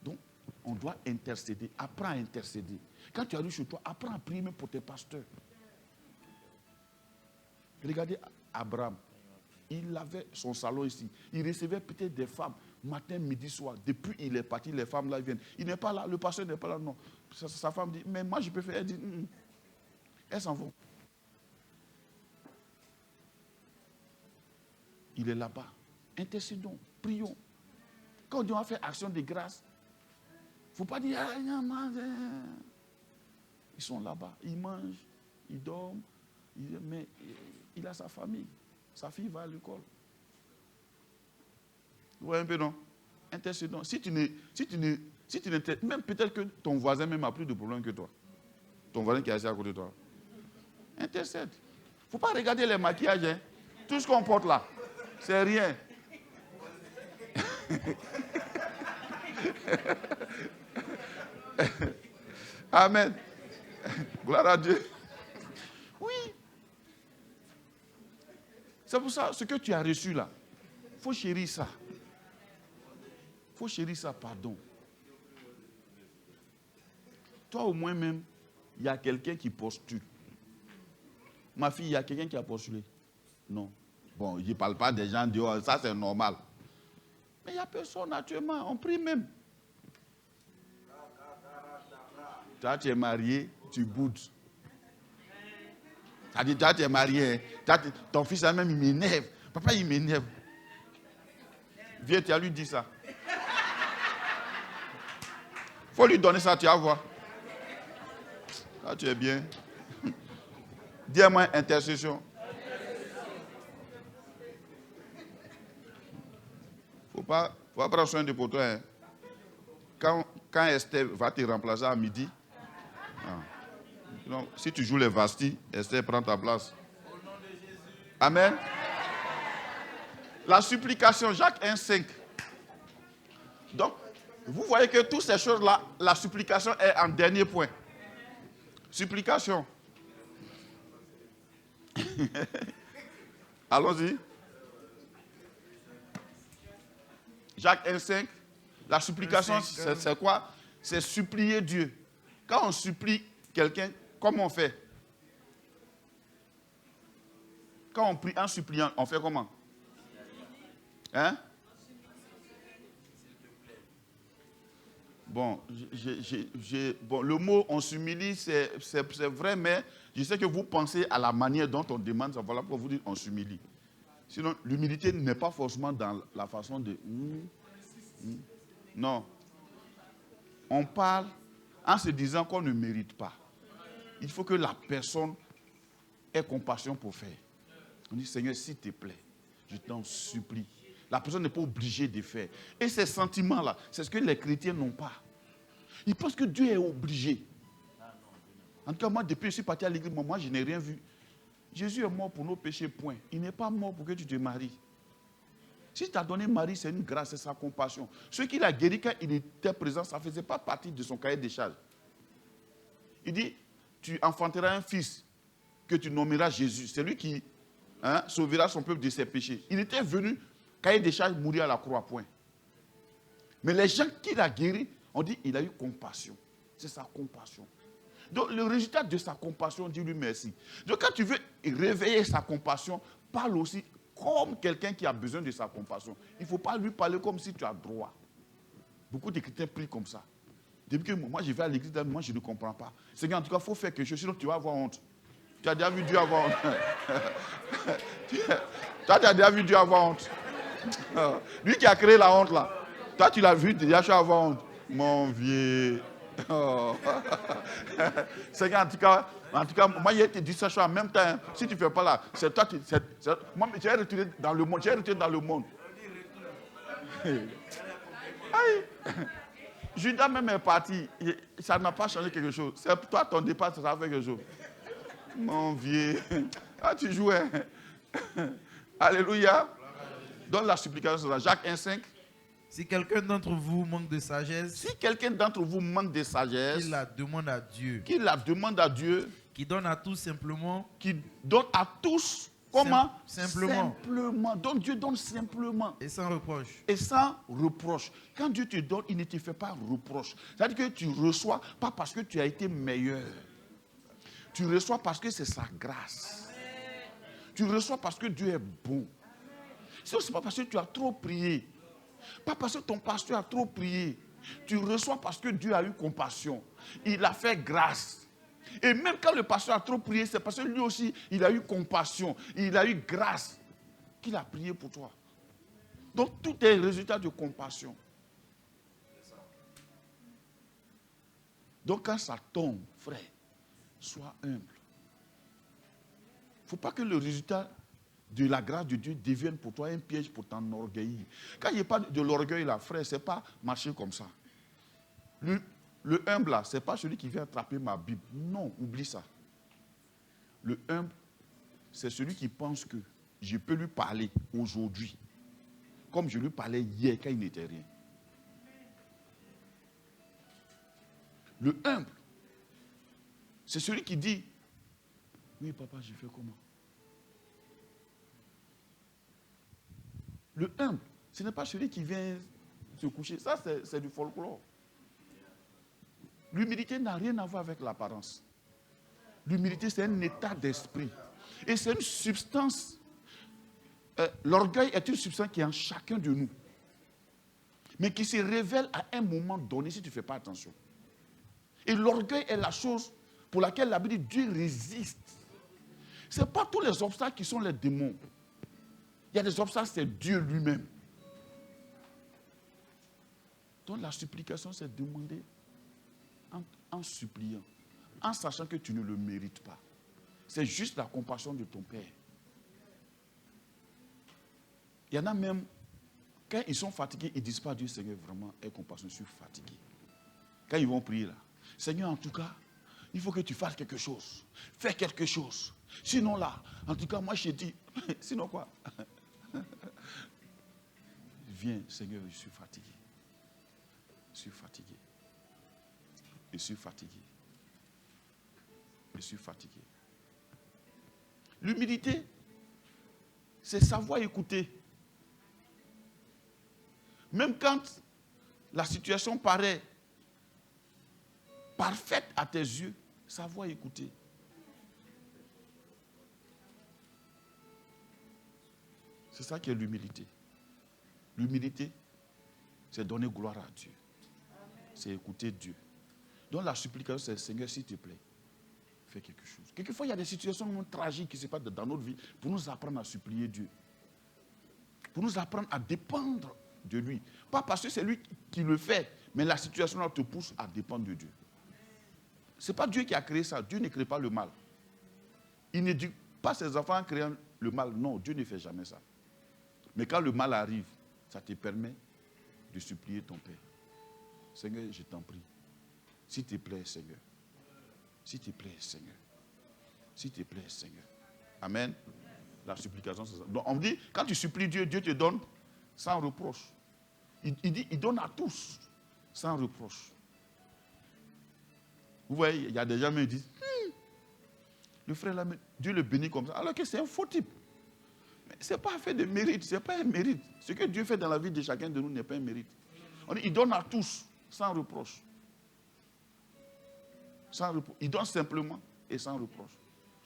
Donc, on doit intercéder. Apprends à intercéder. Quand tu arrives chez toi, apprends à prier même pour tes pasteurs. Regardez Abraham. Il avait son salon ici. Il recevait peut-être des femmes, matin, midi, soir. Depuis il est parti, les femmes là viennent. Il n'est pas là, le pasteur n'est pas là, non. Sa femme dit, mais moi je peux faire. Elle dit, elles s'en vont. Il est là-bas. Intercédons, prions. Quand on dit on va faire action de grâce, il ne faut pas dire, ils sont là-bas, ils mangent, ils dorment, mais il a sa famille. Sa fille va à l'école. Vous voyez un peu, non? intercédons. Si tu même peut-être que ton voisin même a plus de problème que toi. Ton voisin qui est assis à côté de toi. Intercède. Il ne faut pas regarder les maquillages. Hein. Tout ce qu'on porte là, c'est rien. Amen. Gloire à Dieu. Oui. C'est pour ça, ce que tu as reçu là, il faut chérir ça. Il faut chérir ça, pardon. Toi au moins même, il y a quelqu'un qui postule. Ma fille, il y a quelqu'un qui a postulé. Non. Bon, je ne parle pas des gens dehors, ça c'est normal. Mais il n'y a personne naturellement, on prie même. Toi, tu es marié, tu boudes. Ça dit, toi, tu es marié, ton fils même, il m'énerve. Papa, il m'énerve. Viens, tu as lui dit ça. Il faut lui donner ça, tu vas voir. Là, tu es bien. Dis-moi, intercession. Il ne faut pas prendre soin de pour toi. Hein. Quand Esther va te remplacer à midi, donc, si tu joues les vastis, Esther prend ta place. Amen. La supplication, Jacques 1,5. Donc, vous voyez que toutes ces choses-là, la supplication est en dernier point. Supplication. Allons-y. Jacques 1,5. La supplication, c'est quoi? C'est supplier Dieu. Quand on supplie quelqu'un, comment on fait? Quand on prie en suppliant, on fait comment? Hein? Bon, le mot on s'humilie, c'est vrai, mais je sais que vous pensez à la manière dont on demande ça. Voilà pourquoi vous dites on s'humilie. Sinon, l'humilité n'est pas forcément dans la façon de... Non. On parle en se disant qu'on ne mérite pas. Il faut que la personne ait compassion pour faire. On dit, Seigneur, s'il te plaît, je t'en supplie. La personne n'est pas obligée de faire. Et ces sentiments-là, c'est ce que les chrétiens n'ont pas. Ils pensent que Dieu est obligé. En tout cas, moi, depuis que je suis parti à l'église, moi, je n'ai rien vu. Jésus est mort pour nos péchés, point. Il n'est pas mort pour que tu te maries. Si tu as donné mari, c'est une grâce, c'est sa compassion. Ce qu'il a guéri quand il était présent, ça ne faisait pas partie de son cahier des charges. Il dit, tu enfanteras un fils que tu nommeras Jésus. C'est lui qui sauvera son peuple de ses péchés. Il était venu, cahier des charges, mourir à la croix, point. Mais les gens qu'il a guéris, on dit, il a eu compassion. C'est sa compassion. Donc, le résultat de sa compassion, dis-lui merci. Donc, quand tu veux réveiller sa compassion, parle aussi comme quelqu'un qui a besoin de sa compassion. Il ne faut pas lui parler comme si tu as droit. Beaucoup de chrétiens prient comme ça. Depuis que moi, je vais à l'église, moi, je ne comprends pas. Seigneur, en tout cas, il faut faire quelque chose, sinon tu vas avoir honte. Tu as déjà vu Dieu avoir honte. Toi, tu as déjà vu Dieu avoir honte. Lui qui a créé la honte, là. Toi, tu l'as vu déjà avoir honte. Mon vieux. Oh. Seigneur, en tout cas, moi, je te dis ça en même temps. Si tu ne fais pas là, c'est toi, moi, j'ai retourné dans le monde. Judas même est parti. Ça n'a pas changé quelque chose. C'est toi, ton départ, ça a fait quelque chose. Mon vieux. Ah, tu jouais. Alléluia. Donne la supplication sur Jacques 1,5. Si quelqu'un d'entre vous manque de sagesse, qu'il la demande à Dieu. Qui donne à tous simplement. Comment? Simplement. Donc Dieu donne simplement. Et sans reproche. Quand Dieu te donne, il ne te fait pas reproche. C'est-à-dire que tu reçois pas parce que tu as été meilleur. Tu reçois parce que c'est sa grâce. Tu reçois parce que Dieu est bon. C'est aussi pas parce que tu as trop prié. Pas parce que ton pasteur a trop prié. Tu reçois parce que Dieu a eu compassion. Il a fait grâce. Et même quand le pasteur a trop prié, c'est parce que lui aussi, il a eu compassion. Il a eu grâce qu'il a prié pour toi. Donc tout est résultat de compassion. Donc quand ça tombe, frère, sois humble. Il ne faut pas que le résultat de la grâce de Dieu deviennent pour toi un piège pour t'enorgueillir. Quand il n'y a pas de l'orgueil là, frère, ce n'est pas marcher comme ça. Le humble là, ce n'est pas celui qui vient attraper ma Bible. Non, oublie ça. Le humble, c'est celui qui pense que je peux lui parler aujourd'hui, comme je lui parlais hier quand il n'était rien. Le humble, c'est celui qui dit, oui papa, je fais comment? Le humble, ce n'est pas celui qui vient se coucher. Ça, c'est du folklore. L'humilité n'a rien à voir avec l'apparence. L'humilité, c'est un état d'esprit. Et c'est une substance. L'orgueil est une substance qui est en chacun de nous. Mais qui se révèle à un moment donné si tu ne fais pas attention. Et l'orgueil est la chose pour laquelle la Bible dit Dieu résiste. Ce n'est pas tous les obstacles qui sont les démons. Il y a des obstacles, c'est Dieu lui-même. Donc la supplication, c'est demander en suppliant, en sachant que tu ne le mérites pas. C'est juste la compassion de ton Père. Il y en a même, quand ils sont fatigués, ils ne disent pas à Dieu, Seigneur, vraiment, aie compassion, je suis fatigué. Quand ils vont prier là, Seigneur, en tout cas, il faut que tu fasses quelque chose. Fais quelque chose. Sinon là, en tout cas, moi je dis, sinon quoi? Viens, Seigneur, je suis fatigué. Je suis fatigué. Je suis fatigué. Je suis fatigué. L'humilité, c'est savoir écouter. Même quand la situation paraît parfaite à tes yeux, savoir écouter. C'est ça qui est l'humilité. L'humilité, c'est donner gloire à Dieu. C'est écouter Dieu. Donc la supplication, c'est Seigneur, s'il te plaît, fais quelque chose. Quelquefois, il y a des situations tragiques qui se passent dans notre vie pour nous apprendre à supplier Dieu. Pour nous apprendre à dépendre de lui. Pas parce que c'est lui qui le fait, mais la situation là te pousse à dépendre de Dieu. Ce n'est pas Dieu qui a créé ça. Dieu ne crée pas le mal. Il ne dit pas ses enfants en créant le mal. Non, Dieu ne fait jamais ça. Mais quand le mal arrive, ça te permet de supplier ton Père. Seigneur, je t'en prie. S'il te plaît, Seigneur. S'il te plaît, Seigneur. S'il te plaît, Seigneur. Amen. La supplication, c'est ça. Donc on dit, quand tu supplies Dieu, Dieu te donne sans reproche. Il dit, il donne à tous sans reproche. Vous voyez, il y a des gens qui me disent, le frère là, Dieu le bénit comme ça, alors que c'est un faux type. Mais ce n'est pas fait de mérite, ce n'est pas un mérite. Ce que Dieu fait dans la vie de chacun de nous n'est pas un mérite. On dit, il donne à tous sans reproche. Sans reproche. Il donne simplement et sans reproche.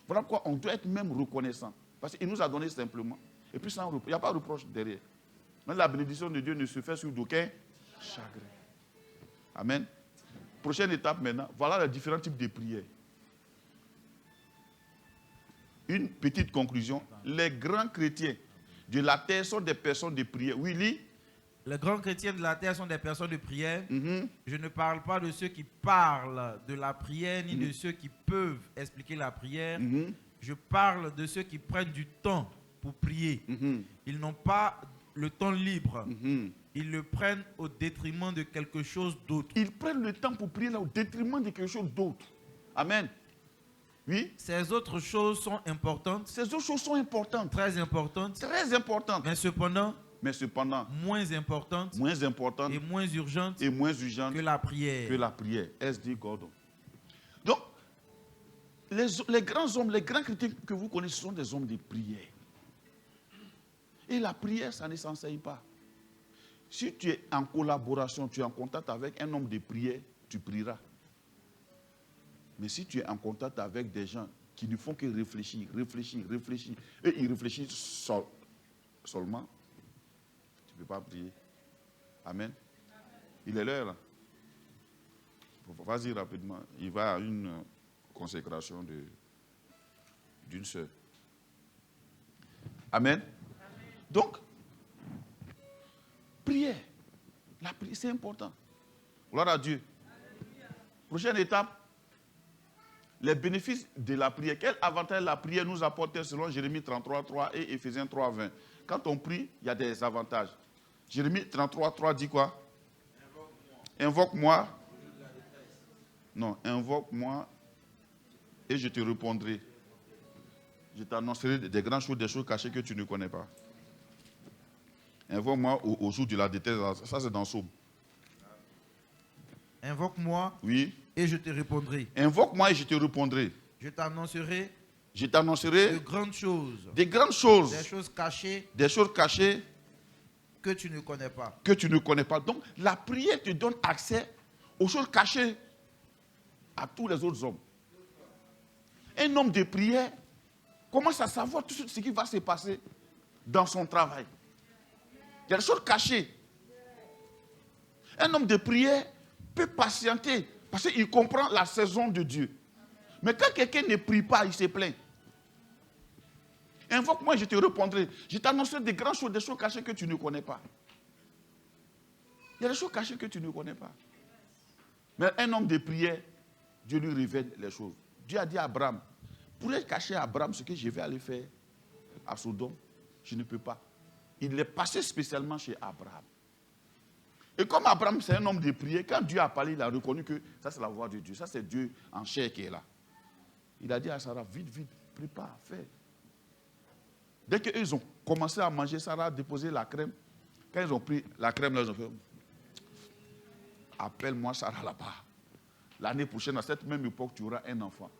Voilà pourquoi on doit être même reconnaissant. Parce qu'il nous a donné simplement. Et puis sans reproche. Il n'y a pas de reproche derrière. Mais la bénédiction de Dieu ne se fait sur d'aucun chagrin. Amen. Prochaine étape maintenant. Voilà les différents types de prières. Une petite conclusion. Les grands chrétiens de la terre sont des personnes de prière. Willy? Les grands chrétiens de la terre sont des personnes de prière. Je ne parle pas de ceux qui parlent de la prière, ni de ceux qui peuvent expliquer la prière. Je parle de ceux qui prennent du temps pour prier. Ils n'ont pas le temps libre. Ils le prennent au détriment de quelque chose d'autre. Ils prennent le temps pour prier là au détriment de quelque chose d'autre. Amen. Oui. Ces autres choses sont importantes. Ces autres choses sont importantes. Très importantes. Très importantes. Mais cependant, moins importantes et moins urgentes que la prière. SD Gordon. Donc, les grands hommes, les grands chrétiens que vous connaissez sont des hommes de prière. Et la prière, ça ne s'enseigne pas. Si tu es en collaboration, tu es en contact avec un homme de prière, tu prieras. Mais si tu es en contact avec des gens qui ne font que réfléchir, et ils réfléchissent seulement, tu ne peux pas prier. Amen. Il est l'heure. Vas-y rapidement. Il va à une consécration d'une sœur. Amen. Donc, prière. La prière, c'est important. Gloire à Dieu. Prochaine étape. les bénéfices de la prière. Quel avantage la prière nous apporte selon Jérémie 33, 3 et Éphésiens 3, 20? Quand on prie, il y a des avantages. Jérémie 33, 3 dit quoi? Invoque-moi. Non, invoque-moi et je te répondrai. Je t'annoncerai des grandes choses, des choses cachées que tu ne connais pas. Invoque-moi au jour de la détresse. Ça, c'est dans Somme. Invoque-moi Oui. et je te répondrai. Invoque-moi et je te répondrai. Je t'annoncerai De grandes choses. Des grandes choses. Des choses cachées. Des choses cachées. Que tu ne connais pas. Que tu ne connais pas. Donc, la prière te donne accès aux choses cachées à tous les autres hommes. Un homme de prière commence à savoir tout ce qui va se passer dans son travail. Il y a des choses cachées. Un homme de prière peut patienter parce qu'il comprend la saison de Dieu. Mais quand quelqu'un ne prie pas, il se plaint. Invoque-moi, je te répondrai. Je t'annoncerai des grandes choses, des choses cachées que tu ne connais pas. Il y a des choses cachées que tu ne connais pas. Mais un homme de prière, Dieu lui révèle les choses. Dieu a dit à Abraham, pourrais cacher à Abraham ce que je vais aller faire à Sodome? Je ne peux pas. Il est passé spécialement chez Abraham. Et comme Abraham, c'est un homme de prière, quand Dieu a parlé, il a reconnu que ça, c'est la voix de Dieu. Ça, c'est Dieu en chair qui est là. Il a dit à Sarah, vite, vite, prépare, fais. Dès qu'ils ont commencé à manger, Sarah a déposé la crème. Quand ils ont pris la crème, là, ils ont fait, appelle-moi Sarah là-bas. L'année prochaine, à cette même époque, tu auras un enfant.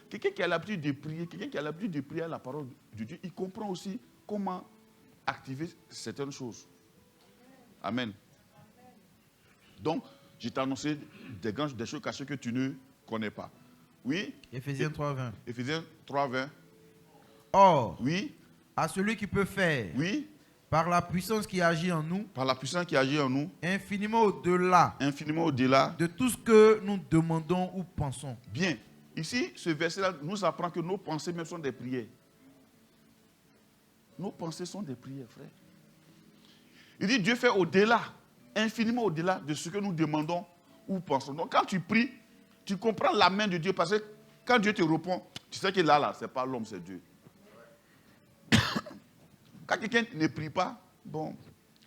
Quelqu'un qui a l'habitude de prier, quelqu'un qui a l'habitude de prier à la parole de Dieu, il comprend aussi comment activer certaines choses. Amen. Donc, je t'ai annoncé des choses cachées que tu ne connais pas. Oui. Éphésiens 3.20. Éphésiens 3.20. Or, oui. À celui qui peut faire, oui, par la puissance qui agit en nous, par la puissance qui agit en nous, infiniment au-delà de tout ce que nous demandons ou pensons. Bien. Ici, ce verset-là nous apprend que nos pensées même sont des prières. Nos pensées sont des prières, frère. Il dit Dieu fait au-delà, infiniment au-delà de ce que nous demandons ou pensons. Donc quand tu pries, tu comprends la main de Dieu parce que quand Dieu te répond, tu sais que là, ce n'est pas l'homme, c'est Dieu. Quand quelqu'un ne prie pas, bon.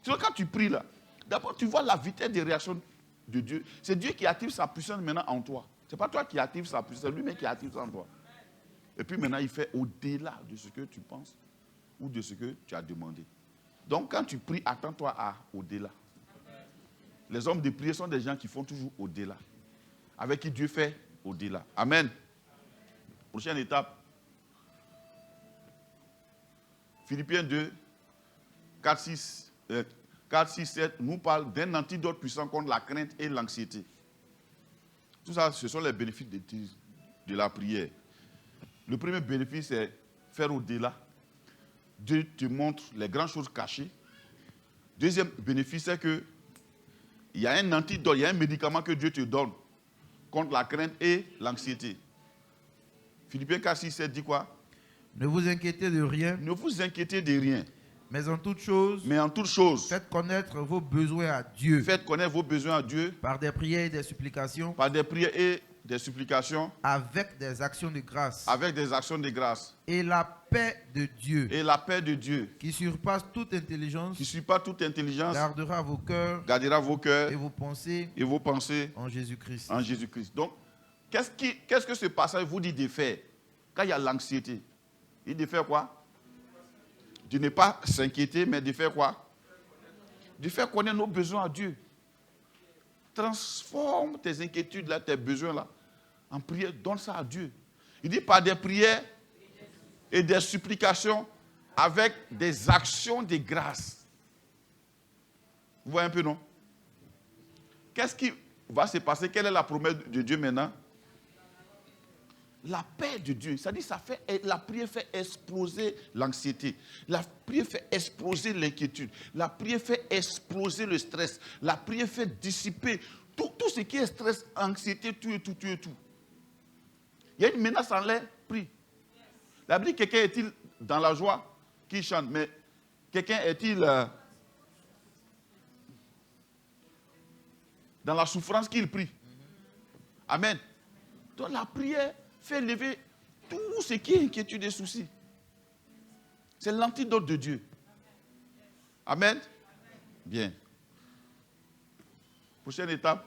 Quand tu pries là, d'abord tu vois la vitesse de réaction de Dieu. C'est Dieu qui active sa puissance maintenant en toi. Ce n'est pas toi qui active sa puissance, c'est lui-même qui active ça en toi. Et puis maintenant, il fait au-delà de ce que tu penses ou de ce que tu as demandé. Donc quand tu pries, attends-toi à au-delà. Les hommes de prière sont des gens qui font toujours au-delà. Avec qui Dieu fait au-delà. Amen. Prochaine étape. Philippiens 2, 4, 6, 7 nous parle d'un antidote puissant contre la crainte et l'anxiété. Tout ça, ce sont les bénéfices de la prière. Le premier bénéfice, c'est faire au-delà. Dieu te montre les grandes choses cachées. Deuxième bénéfice, c'est qu'il y a un antidote, il y a un médicament que Dieu te donne contre la crainte et l'anxiété. Philippiens 4, 6, 7 dit quoi? Ne vous inquiétez de rien. Ne vous inquiétez de rien. Mais en toute chose, faites connaître vos besoins à Dieu. Faites connaître vos besoins à Dieu. Par des prières et des supplications. Par des prières et des supplications. Avec des actions de grâce. Avec des actions de grâce. Et la paix de Dieu. Et la paix de Dieu. Qui surpasse toute intelligence. Qui surpasse toute intelligence. Gardera vos cœurs. Gardera vos cœurs. Et vos pensées. Et vos pensées. En Jésus-Christ. En Jésus-Christ. Donc, qu'est-ce que ce passage vous dit de faire quand il y a l'anxiété? Il dit de faire quoi? De ne pas s'inquiéter, mais de faire quoi? De faire connaître nos besoins à Dieu. Transforme tes inquiétudes, là, tes besoins là, en prière, donne ça à Dieu. Il dit par des prières et des supplications avec des actions de grâce. Vous voyez un peu, non? Qu'est-ce qui va se passer? Quelle est la promesse de Dieu maintenant? La paix de Dieu, c'est-à-dire la prière fait exploser l'anxiété. La prière fait exploser l'inquiétude. La prière fait exploser le stress. La prière fait dissiper tout ce qui est stress, anxiété, tout. Il y a une menace en l'air, prie. La Bible dit, quelqu'un est-il dans la joie qui chante, mais quelqu'un est-il dans la souffrance qu'il prie? Amen. Donc la prière fait lever tout ce qui est inquiétude et soucis. C'est l'antidote de Dieu. Amen. Bien. Prochaine étape.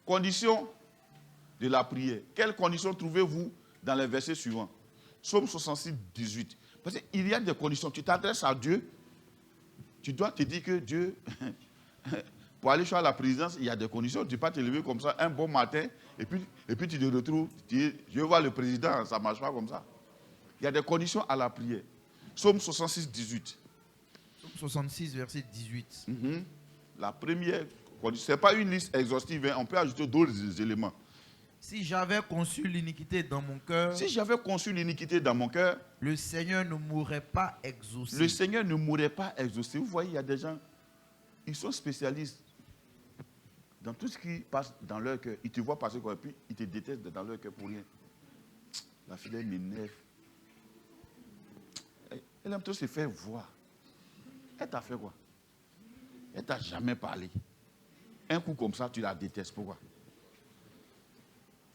Condition de la prière. Quelles conditions trouvez-vous dans les versets suivants? Psaume 66, 18. Parce qu'il y a des conditions. Tu t'adresses à Dieu. Tu dois te dire que Dieu, pour aller choisir la présidence, il y a des conditions. Tu ne peux pas te lever comme ça un bon matin et puis tu te retrouves. Tu dis, je vais voir le président. Ça ne marche pas comme ça. Il y a des conditions à la prière. Psaume 66, 18. Psaume 66, verset 18. La première condition, ce n'est pas une liste exhaustive. Hein. On peut ajouter d'autres éléments. Si j'avais conçu l'iniquité dans mon cœur, Si j'avais conçu l'iniquité dans mon cœur, le Seigneur ne m'aurait pas exaucé. le Seigneur ne m'aurait pas exaucé. Vous voyez, il y a des gens, ils sont spécialistes dans tout ce qui passe dans leur cœur. Ils te voient passer quoi, et puis ils te détestent dans leur cœur pour rien. La fille, elle m'énerve. Elle aime trop se faire voir. Elle t'a fait quoi? Elle t'a jamais parlé. Un coup comme ça, tu la détestes. Pourquoi?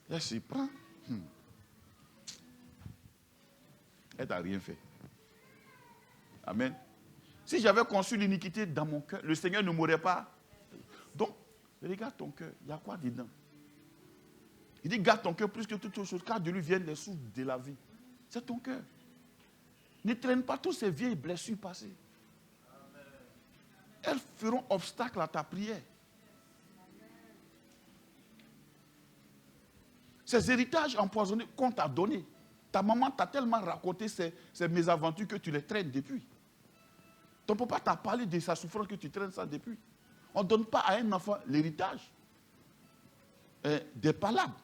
Elle se prend. Elle t'a rien fait. Amen. Si j'avais conçu l'iniquité dans mon cœur, le Seigneur ne m'aurait pas. Donc, regarde ton cœur. Il y a quoi dedans? Il dit, garde ton cœur plus que toute autre chose, car de lui viennent les sources de la vie. C'est ton cœur. Ne traîne pas toutes ces vieilles blessures passées. Elles feront obstacle à ta prière. Ces héritages empoisonnés qu'on t'a donnés, ta maman t'a tellement raconté ces mésaventures que tu les traînes depuis. Ton papa t'a parlé de sa souffrance que tu traînes ça depuis. On ne donne pas à un enfant l'héritage des palabres.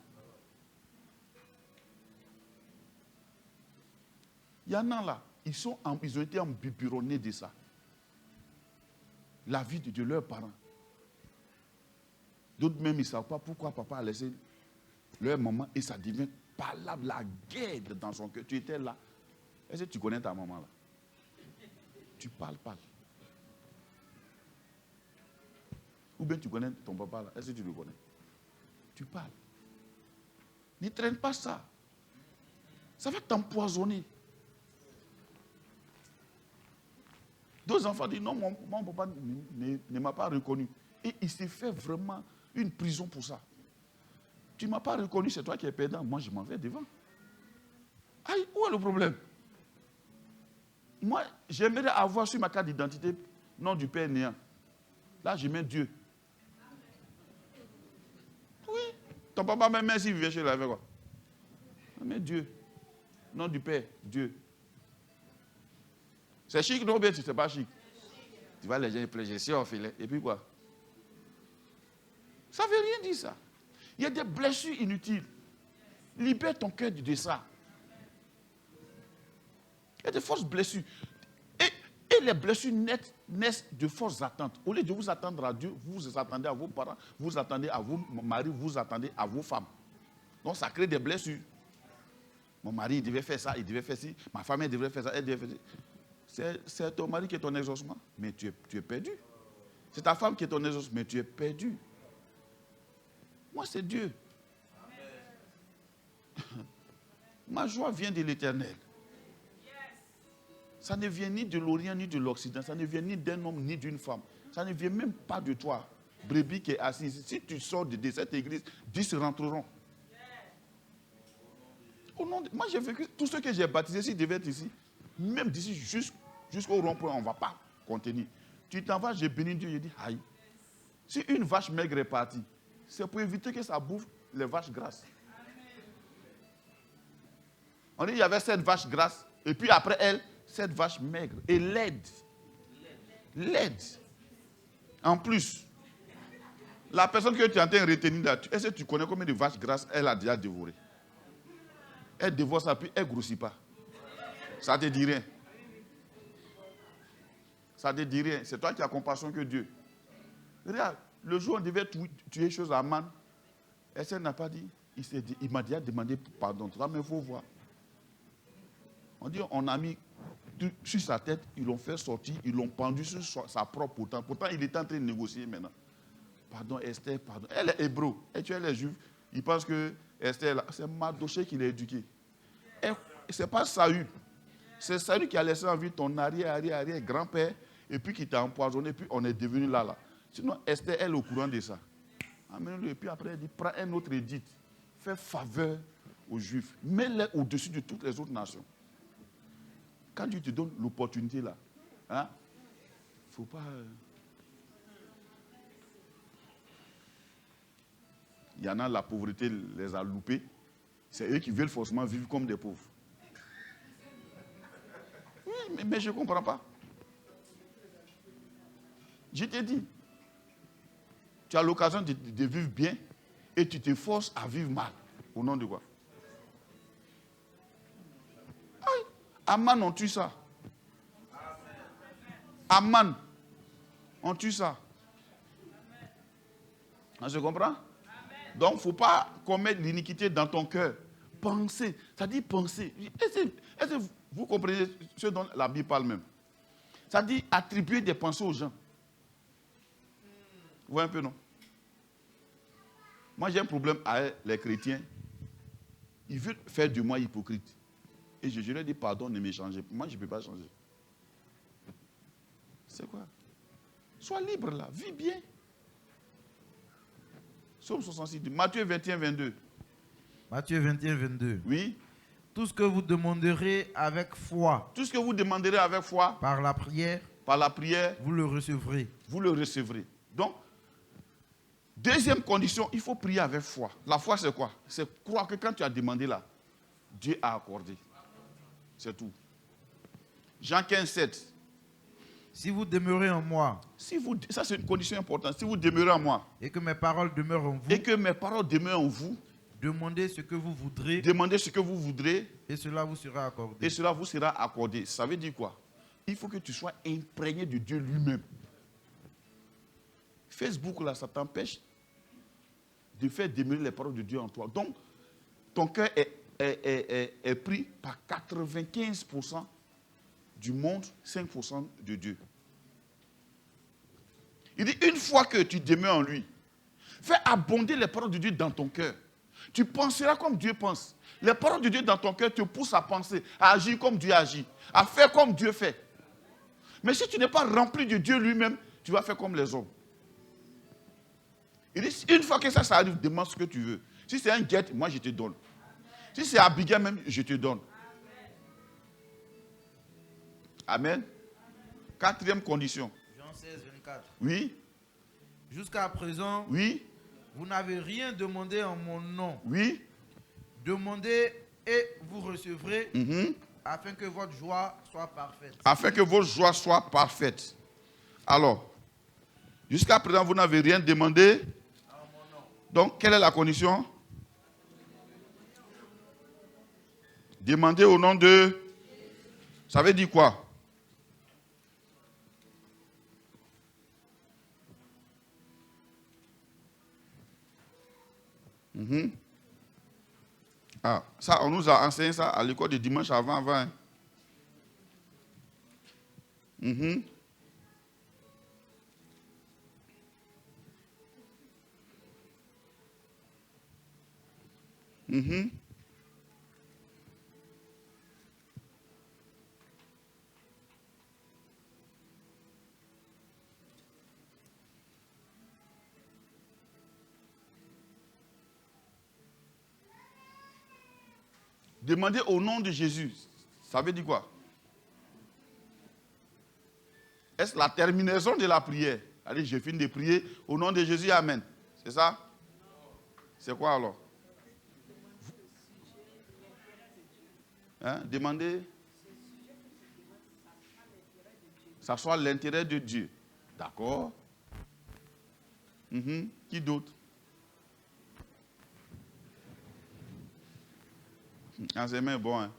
Il y en a là, ils ont été embibironnés de ça. La vie de leurs parents. D'autres même, ils ne savent pas pourquoi papa a laissé leur maman et ça devient palabre, la guerre dans son cœur. Tu étais là. Est-ce que tu connais ta maman là? Tu parles. Ou bien tu connais ton papa là. Est-ce que tu le connais? Tu parles. Ne traîne pas ça. Ça va t'empoisonner. Deux enfants disent non, mon papa ne m'a pas reconnu. Et il s'est fait vraiment une prison pour ça. Tu ne m'as pas reconnu, c'est toi qui es perdant. Moi, je m'en vais devant. Aïe, où est le problème? Moi, j'aimerais avoir sur ma carte d'identité nom du Père néant. Là, je mets Dieu. Oui. Ton papa même s'il vient chez lui avec quoi? Mais Dieu. Nom du Père, Dieu. C'est chic, non? Bien, c'est pas chic. Tu vois, les gens, ils plaisent ici, on filet. Et puis quoi? Ça ne veut rien dire, ça. Il y a des blessures inutiles. Libère ton cœur de ça. Il y a des fausses blessures. Et les blessures naissent de fausses attentes. Au lieu de vous attendre à Dieu, vous vous attendez à vos parents, vous vous attendez à vos maris, vous vous attendez à vos femmes. Donc ça crée des blessures. Mon mari, il devait faire ça, il devait faire ci. Ma femme, elle devait faire ça, elle devait faire ça. C'est ton mari qui est ton exaucement, mais tu es perdu. C'est ta femme qui est ton exaucement, mais tu es perdu. Moi, c'est Dieu. Ma joie vient de l'Éternel. Ça ne vient ni de l'Orient ni de l'Occident. Ça ne vient ni d'un homme ni d'une femme. Ça ne vient même pas de toi. Brebis qui est assise. Si tu sors de cette église, 10 rentreront. Au nom de... Moi, j'ai vécu, tous ceux que j'ai baptisés, s'ils devaient être ici, même d'ici jusqu'au rond-point, on ne va pas contenir. Tu t'en vas, j'ai béni Dieu, j'ai dit, aïe. Si une vache maigre est partie, c'est pour éviter que ça bouffe les vaches grasses. On dit, il y avait cette vache grasse, et puis après elle, cette vache maigre et laide. Laide. En plus, la personne que tu es en train de retenir là, est-ce que tu connais combien de vaches grasses elle a déjà dévoré? Elle dévore ça, puis elle ne grossit pas. Ça ne te dit rien. Ça ne te dit rien. C'est toi qui as compassion que Dieu. Regarde, le jour où on devait tuer chose à Man, est-ce qu'elle n'a pas dit? Il m'a déjà demandé pardon. Mais il faut voir. On dit, on a mis sur sa tête, ils l'ont fait sortir, ils l'ont pendu sur sa propre pourtant. Pourtant, il est en train de négocier maintenant. Pardon, Esther, pardon. Elle est hébreu. Et tu es les juifs. Ils pensent que Esther, là, c'est Mardochée qui l'a éduqué. Ce n'est pas Saül. C'est Saül qui a laissé en vie ton arrière-grand-père et puis qui t'a empoisonné, puis on est devenu là. Sinon, Esther, elle est au courant de ça. Amène-le, et puis après, elle dit, prends un autre édite. Fais faveur aux Juifs. Mets-les au-dessus de toutes les autres nations. Quand Dieu te donne l'opportunité là, il ne faut pas... Il y en a, la pauvreté les a loupés. C'est eux qui veulent forcément vivre comme des pauvres. Oui, mais je ne comprends pas. Je t'ai dit, tu as l'occasion de vivre bien et tu te forces à vivre mal. Au nom de quoi? Aïe, Aman, on tue ça. Aman, on tue ça. On se comprend? Donc, il ne faut pas commettre l'iniquité dans ton cœur. Penser, ça dit penser. Est-ce que vous comprenez ce dont la Bible parle même? Ça dit attribuer des pensées aux gens. Vous voyez un peu, non? Moi, j'ai un problème avec les chrétiens. Ils veulent faire de moi hypocrite. Et je leur dis pardon, ne me changez pas. Moi, je ne peux pas changer. C'est quoi? Sois libre là, vis bien. Psaume 66, Matthieu 21, 22. Matthieu 21, 22. Oui. Tout ce que vous demanderez avec foi. Tout ce que vous demanderez avec foi. Par la prière. Par la prière. Vous le recevrez. Vous le recevrez. Donc, deuxième condition, il faut prier avec foi. La foi, c'est quoi? C'est croire que quand tu as demandé là, Dieu a accordé. C'est tout. Jean 15, 7. Si vous demeurez en moi. Ça, c'est une condition importante. Si vous demeurez en moi. Et que mes paroles demeurent en vous. Et que mes paroles demeurent en vous. Demandez ce que vous voudrez. Demandez ce que vous voudrez. Et cela vous sera accordé. Et cela vous sera accordé. Ça veut dire quoi? Il faut que tu sois imprégné de Dieu lui-même. Facebook, là, ça t'empêche de faire demeurer les paroles de Dieu en toi. Donc, ton cœur est pris par 95% du monde, 5% de Dieu. Il dit, une fois que tu demeures en lui, fais abonder les paroles de Dieu dans ton cœur. Tu penseras comme Dieu pense. Les paroles de Dieu dans ton cœur te poussent à penser, à agir comme Dieu agit, à faire comme Dieu fait. Mais si tu n'es pas rempli de Dieu lui-même, tu vas faire comme les hommes. Il dit, une fois que ça arrive, demande ce que tu veux. Si c'est un guet, moi je te donne. Si c'est Abigail même, je te donne. Amen. Quatrième condition. Jean 16, 24. Oui. Jusqu'à présent, oui. Vous n'avez rien demandé en mon nom. Oui. Demandez et vous recevrez, afin que votre joie soit parfaite. Afin que votre joie soit parfaite. Alors, jusqu'à présent, vous n'avez rien demandé. En mon nom. Donc, quelle est la condition? Demandez au nom de... Ça veut dire quoi? Ah, ça, on nous a enseigné ça à l'école de dimanche avant. Hein. Demandez au nom de Jésus. Ça veut dire quoi? Est-ce la terminaison de la prière? Allez, je finis de prier au nom de Jésus, amen. C'est ça? C'est quoi alors? Hein? Demandez. Ça soit l'intérêt de Dieu. D'accord? Qui d'autre? C'est même bon. Hein?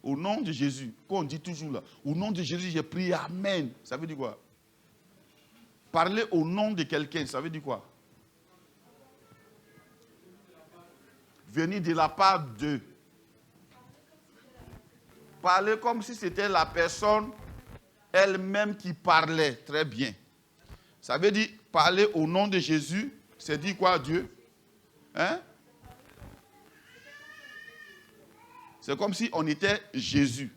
Au nom de Jésus, qu'on dit toujours là, au nom de Jésus, j'ai prié, amen. Ça veut dire quoi? Parler au nom de quelqu'un, ça veut dire quoi? Venir de la part d'eux. Parler comme si c'était la personne elle-même qui parlait. Très bien. Ça veut dire parler au nom de Jésus, c'est dire quoi, Dieu? Hein? C'est comme si on était Jésus.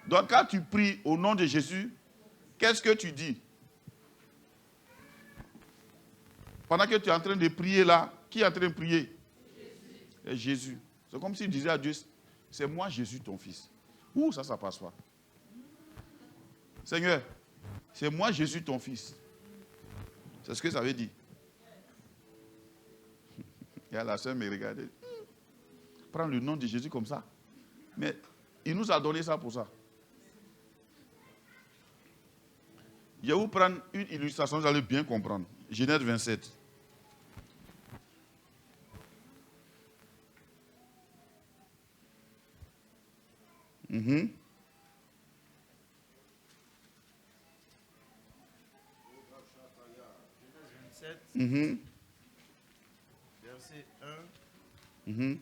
Donc quand tu pries au nom de Jésus, qu'est-ce que tu dis? Pendant que tu es en train de prier là, qui est en train de prier? Jésus. Jésus. C'est comme s'il disait à Dieu, c'est moi Jésus ton fils. Ouh, ça passe pas. Seigneur, c'est moi Jésus ton fils. C'est ce que ça veut dire. Et la soeur me regardait. Prends le nom de Jésus comme ça. Mais il nous a donné ça pour ça. Je vais vous prendre une illustration, vous allez bien comprendre. Genèse 27. Genèse 27, verset 1.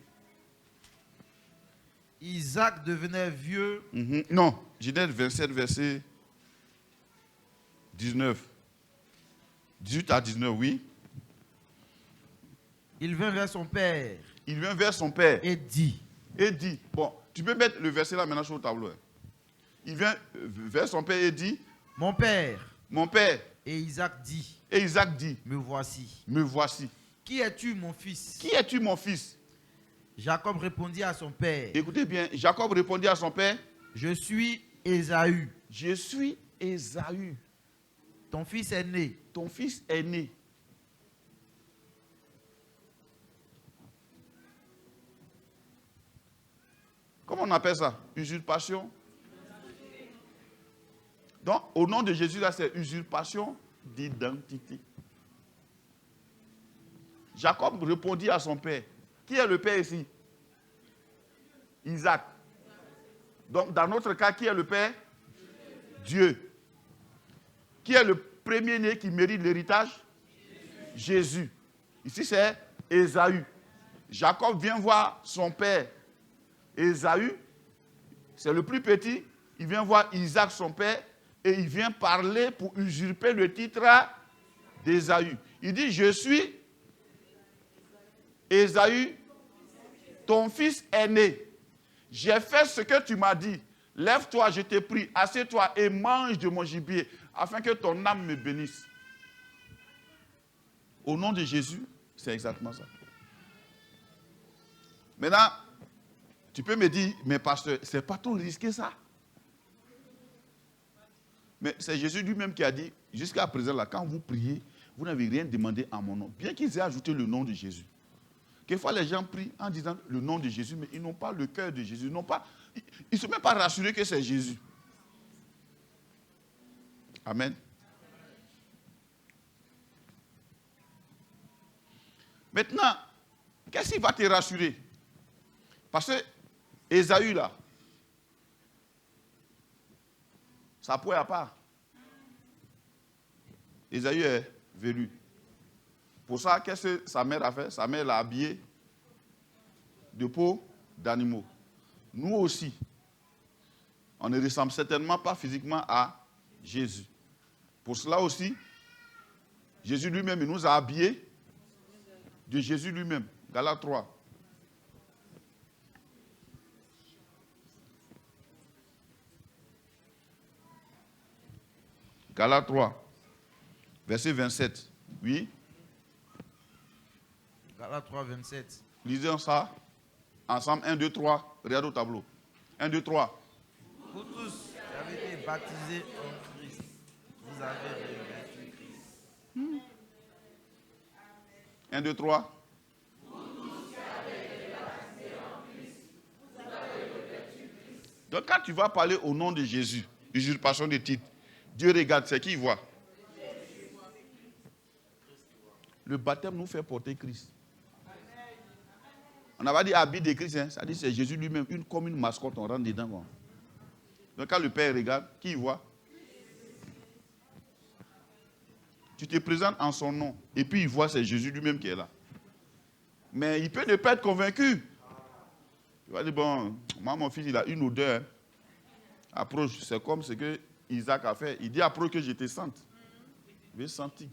Isaac devenait vieux. Non, Genèse 27, verset 19. 18 à 19, oui. Il vint vers son père. Il vient vers son père. Et dit. Bon, tu peux mettre le verset là maintenant sur le tableau. Il vient vers son père et dit. Mon père. Mon père. Et Isaac dit. Et Isaac dit. Me voici. Me voici. Qui es-tu, mon fils? Qui es-tu, mon fils? Jacob répondit à son père. Écoutez bien, Jacob répondit à son père. Je suis Ésaü. Je suis Ésaü. Ton fils est né. Ton fils est né. Comment on appelle ça? Usurpation. Donc, au nom de Jésus, là, c'est usurpation d'identité. Jacob répondit à son père. Qui est le père ici? Isaac. Donc, dans notre cas, qui est le père? Dieu. Qui est le premier-né qui mérite l'héritage? Jésus. Ici, c'est Ésaü. Jacob vient voir son père. Ésaü, c'est le plus petit. Il vient voir Isaac, son père, et il vient parler pour usurper le titre d'Ésaü. Il dit, je suis Ésaü, ton fils est né. J'ai fait ce que tu m'as dit. Lève-toi, je te prie, assieds-toi et mange de mon gibier, afin que ton âme me bénisse. Au nom de Jésus, c'est exactement ça. Maintenant, tu peux me dire, mais pasteur, c'est pas trop risqué ça. Mais c'est Jésus lui-même qui a dit, jusqu'à présent, là, quand vous priez, vous n'avez rien demandé en mon nom. Bien qu'ils aient ajouté le nom de Jésus. Quelquefois, les gens prient en disant le nom de Jésus, mais ils n'ont pas le cœur de Jésus. Ils ne sont même pas rassurés que c'est Jésus. Amen. Maintenant, qu'est-ce qui va te rassurer? Parce que Ésaü, là, ça pouvait à part. Ésaü est venu. Pour ça, qu'est-ce que sa mère a fait? Sa mère l'a habillé de peau d'animaux. Nous aussi, on ne ressemble certainement pas physiquement à Jésus. Pour cela aussi, Jésus lui-même, il nous a habillés de Jésus lui-même. Galates 3. Galates 3, verset 27. Oui. Galates 3, 27. Lisons ça ensemble. 1, 2, 3. Regarde au tableau. 1, 2, 3. Vous tous qui avez été baptisés en Christ, vous avez revêtu Christ. 1, 2, 3. Donc quand tu vas parler au nom de Jésus, usurpation de titre, Dieu regarde, c'est qui il voit? Le baptême nous fait porter Christ. On n'a pas dit habit de Christ, hein? Ça dit c'est Jésus lui-même, comme une mascotte, on rentre dedans. Quoi. Donc quand le Père regarde, qui il voit? Tu te présentes en son nom, et puis il voit c'est Jésus lui-même qui est là. Mais il peut ne pas être convaincu. Il va dire, bon, moi mon fils il a une odeur. Hein. Approche, c'est comme ce que Isaac a fait. Il dit approche que je te sente. Je vais sentir.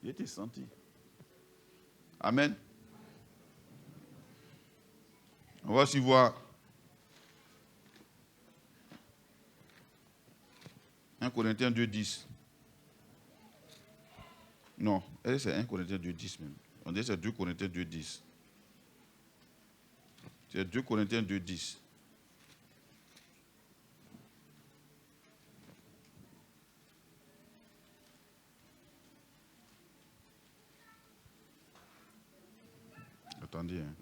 Je te sentir. Amen. On va aussi voir 1 Corinthiens 2, 10. Non, c'est 1 Corinthiens 2, 10 même. On dit que c'est 2 Corinthiens 2, 10. C'est 2 Corinthiens 2, 10. Attendez. Hein.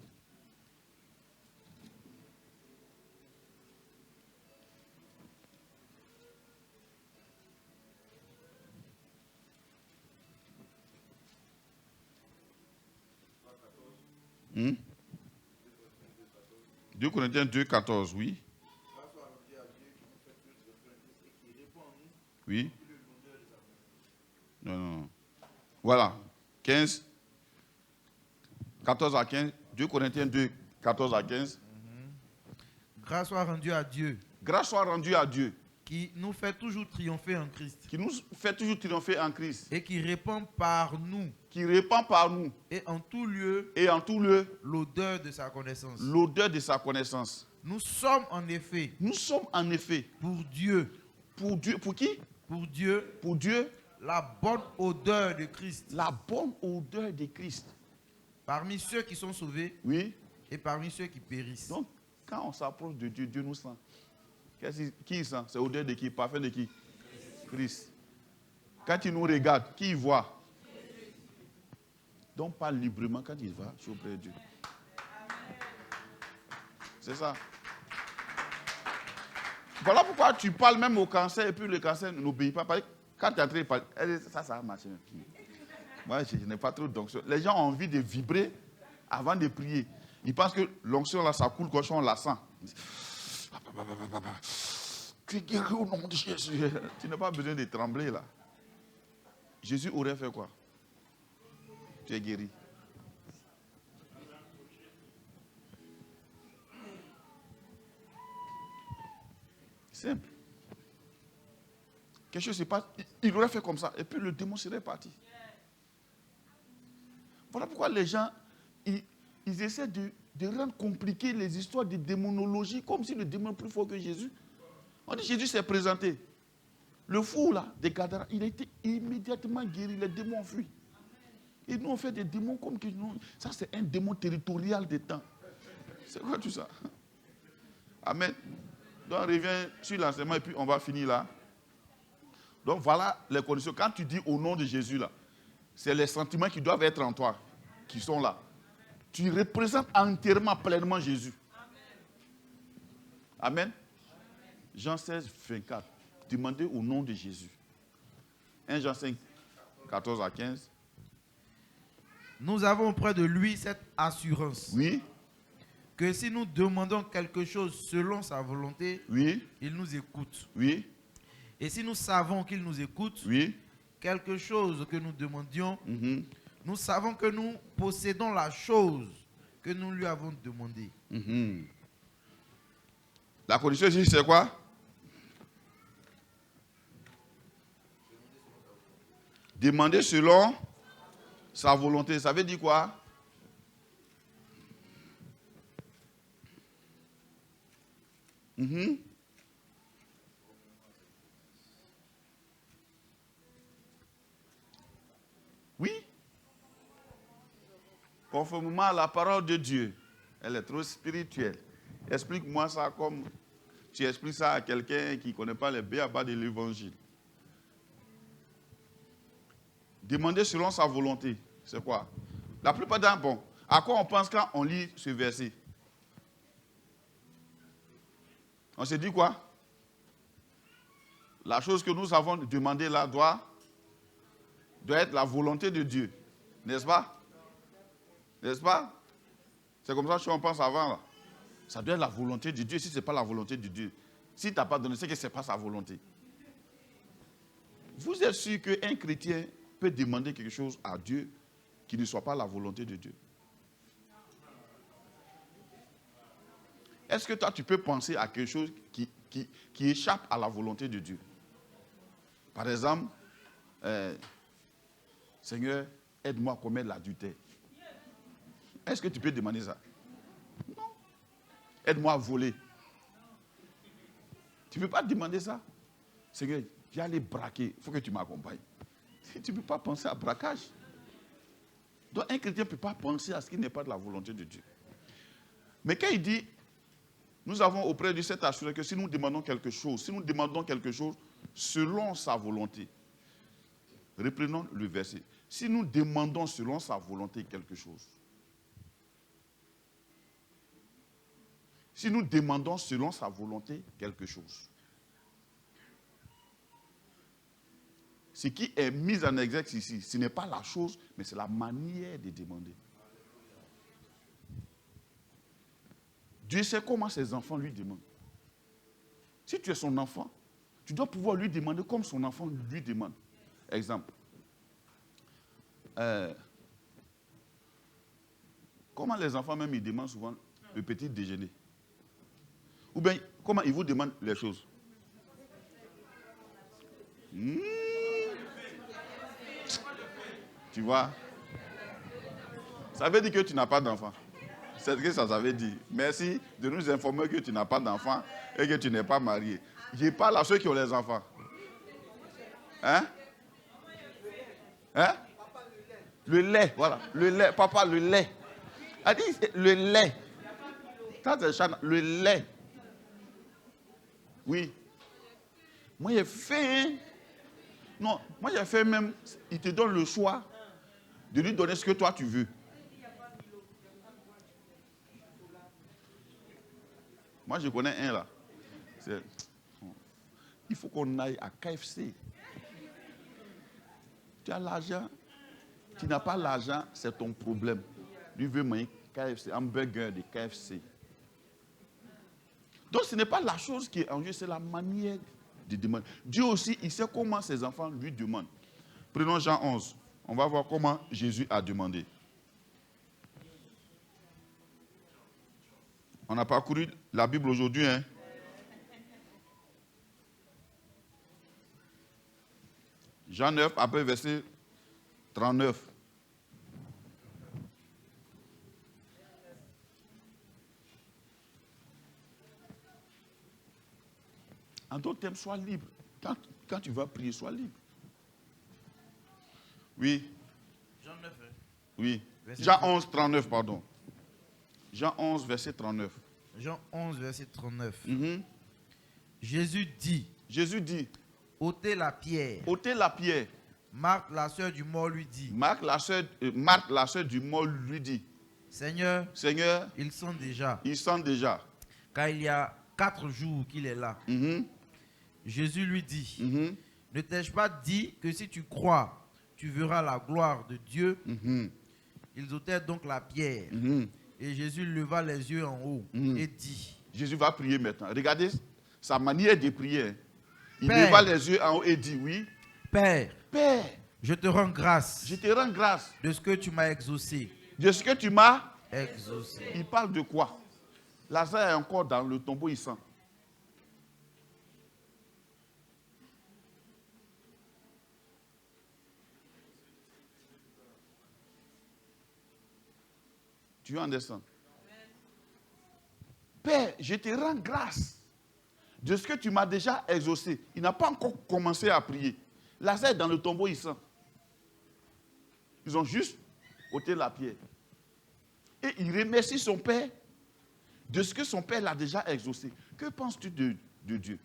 Hmm? 2 Corinthiens 2, 14, oui. Oui. Non, non, non. Voilà. 15. 14 à 15. 2 Corinthiens 2, 14 à 15. Grâce soit rendue à Dieu. Grâce soit rendue à Dieu. Qui nous fait toujours triompher en Christ. Qui nous fait toujours triompher en Christ. Et qui répand par nous. Qui répand par nous. Et en tout lieu. Et en tout lieu. L'odeur de sa connaissance. L'odeur de sa connaissance. Nous sommes en effet. Nous sommes en effet. Pour Dieu. Pour Dieu. Pour qui? Pour Dieu. Pour Dieu. La bonne odeur de Christ. La bonne odeur de Christ. Parmi ceux qui sont sauvés. Oui. Et parmi ceux qui périssent. Donc, quand on s'approche de Dieu, Dieu nous sent. Qui il sent? C'est l'odeur de qui? Parfum de qui? Christ. Quand il nous regarde, qui il voit? Donc, parle librement quand il va auprès de Dieu. C'est ça. Voilà pourquoi tu parles même au cancer et puis le cancer n'obéit pas. Quand tu es en train de parler, ça va marcher. Moi, je n'ai pas trop d'onction. Les gens ont envie de vibrer avant de prier. Ils pensent que l'onction, là, ça coule quand on la sent. Tu es guéri au nom de Jésus. Tu n'as pas besoin de trembler, là. Jésus aurait fait quoi? Tu es guéri. Simple. Quelque chose se passe, il aurait fait comme ça, et puis le démon serait parti. Voilà pourquoi les gens, ils essaient de rendre compliquées les histoires de démonologie, comme si le démon est plus fort que Jésus. On dit Jésus s'est présenté. Le fou là, de Gadara, il a été immédiatement guéri, les démons ont fui. Et nous on fait des démons comme que nous. Ça c'est un démon territorial des temps. C'est quoi tout ça? Amen. Donc on revient sur l'enseignement et puis on va finir là. Donc voilà les conditions. Quand tu dis au nom de Jésus là, c'est les sentiments qui doivent être en toi, qui sont là. Tu représentes entièrement, pleinement Jésus. Amen. Jean 16, 24. Demandez au nom de Jésus. 1 Jean 5, 14 à 15. Nous avons auprès de lui cette assurance. Oui. Que si nous demandons quelque chose selon sa volonté, oui. Il nous écoute. Oui. Et si nous savons qu'il nous écoute, oui. Quelque chose que nous demandions, nous savons que nous possédons la chose que nous lui avons demandée. La condition ici, c'est quoi? Demander selon sa volonté. Ça veut dire quoi? Oui. Conformément à la parole de Dieu. Elle est trop spirituelle. Explique-moi ça comme tu expliques ça à quelqu'un qui ne connaît pas les béabas de l'évangile. Demander selon sa volonté. C'est quoi? La plupart d'un bon. À quoi on pense quand on lit ce verset? On se dit quoi? La chose que nous avons demandé là doit être la volonté de Dieu. N'est-ce pas? N'est-ce pas? C'est comme ça que on pense avant là. Ça doit être la volonté de Dieu. Si ce n'est pas la volonté de Dieu, si tu n'as pas donné, c'est que ce n'est pas sa volonté. Vous êtes sûr qu'un chrétien peut demander quelque chose à Dieu qui ne soit pas la volonté de Dieu? Est-ce que toi, tu peux penser à quelque chose qui échappe à la volonté de Dieu? Par exemple, Seigneur, aide-moi à commettre l'adultère. Est-ce que tu peux demander ça? Non. Aide-moi à voler. Tu ne peux pas demander ça. Seigneur, je vais aller braquer. Il faut que tu m'accompagnes. Tu ne peux pas penser à braquage. Donc un chrétien ne peut pas penser à ce qui n'est pas de la volonté de Dieu. Mais quand il dit, nous avons auprès de Dieu cette assurance que si nous demandons quelque chose, selon sa volonté, reprenons le verset. Si nous demandons selon sa volonté quelque chose, si nous demandons selon sa volonté quelque chose, ce qui est mis en exergue ici, ce n'est pas la chose, mais c'est la manière de demander. Dieu sait comment ses enfants lui demandent. Si tu es son enfant, tu dois pouvoir lui demander comme son enfant lui demande. Exemple. Comment les enfants même ils demandent souvent le petit déjeuner? Ou bien comment ils vous demandent les choses? Tu vois? Ça veut dire que tu n'as pas d'enfant. C'est ce que ça veut dire. Merci de nous informer que tu n'as pas d'enfant et que tu n'es pas marié. Je parle à ceux qui ont les enfants. Hein? Hein? Le lait, voilà. Le lait, papa, le lait. Elle dit le lait. Ça, c'est le lait. Oui. Moi, j'ai fait. Non, moi, j'ai fait même. Il te donne le choix de lui donner ce que toi, tu veux. Moi, je connais un là. Il faut qu'on aille à KFC. Tu as l'argent. Tu n'as pas l'argent, c'est ton problème. Lui veut manger KFC, hamburger de KFC. Donc, ce n'est pas la chose qui est en jeu, c'est la manière de demander. Dieu aussi, il sait comment ses enfants lui demandent. Prenons Jean 11. On va voir comment Jésus a demandé. On a parcouru la Bible aujourd'hui. Hein? Jean 9, après verset 39. En d'autres termes, sois libre. Quand tu vas prier, sois libre. Oui. Jean 9. Oui. Jean 11, 39, pardon. Jean 11, verset 39. Jean 11, verset 39. Jésus dit, ôtez la pierre. Ôtez la pierre. Marthe, la sœur du mort, lui dit. Marthe, la sœur du mort, lui dit. Seigneur, il sent déjà. Car il y a 4 jours qu'il est là. Jésus lui dit, ne t'ai-je pas dit que si tu crois, tu verras la gloire de Dieu? Ils ôtèrent donc la pierre. Et Jésus leva les yeux en haut et dit. Jésus va prier maintenant. Regardez sa manière de prier. Il Père, leva les yeux en haut et dit, oui. Père, Père, je te rends grâce. Je te rends grâce. De ce que tu m'as exaucé. De ce que tu m'as exaucé. Il parle de quoi? Lazare est encore dans le tombeau, il sent. Tu understand? Père, je te rends grâce de ce que tu m'as déjà exaucé. Il n'a pas encore commencé à prier. Lazare est dans le tombeau, il sent. Ils ont juste ôté la pierre. Et il remercie son père de ce que son père l'a déjà exaucé. Que penses-tu de Dieu?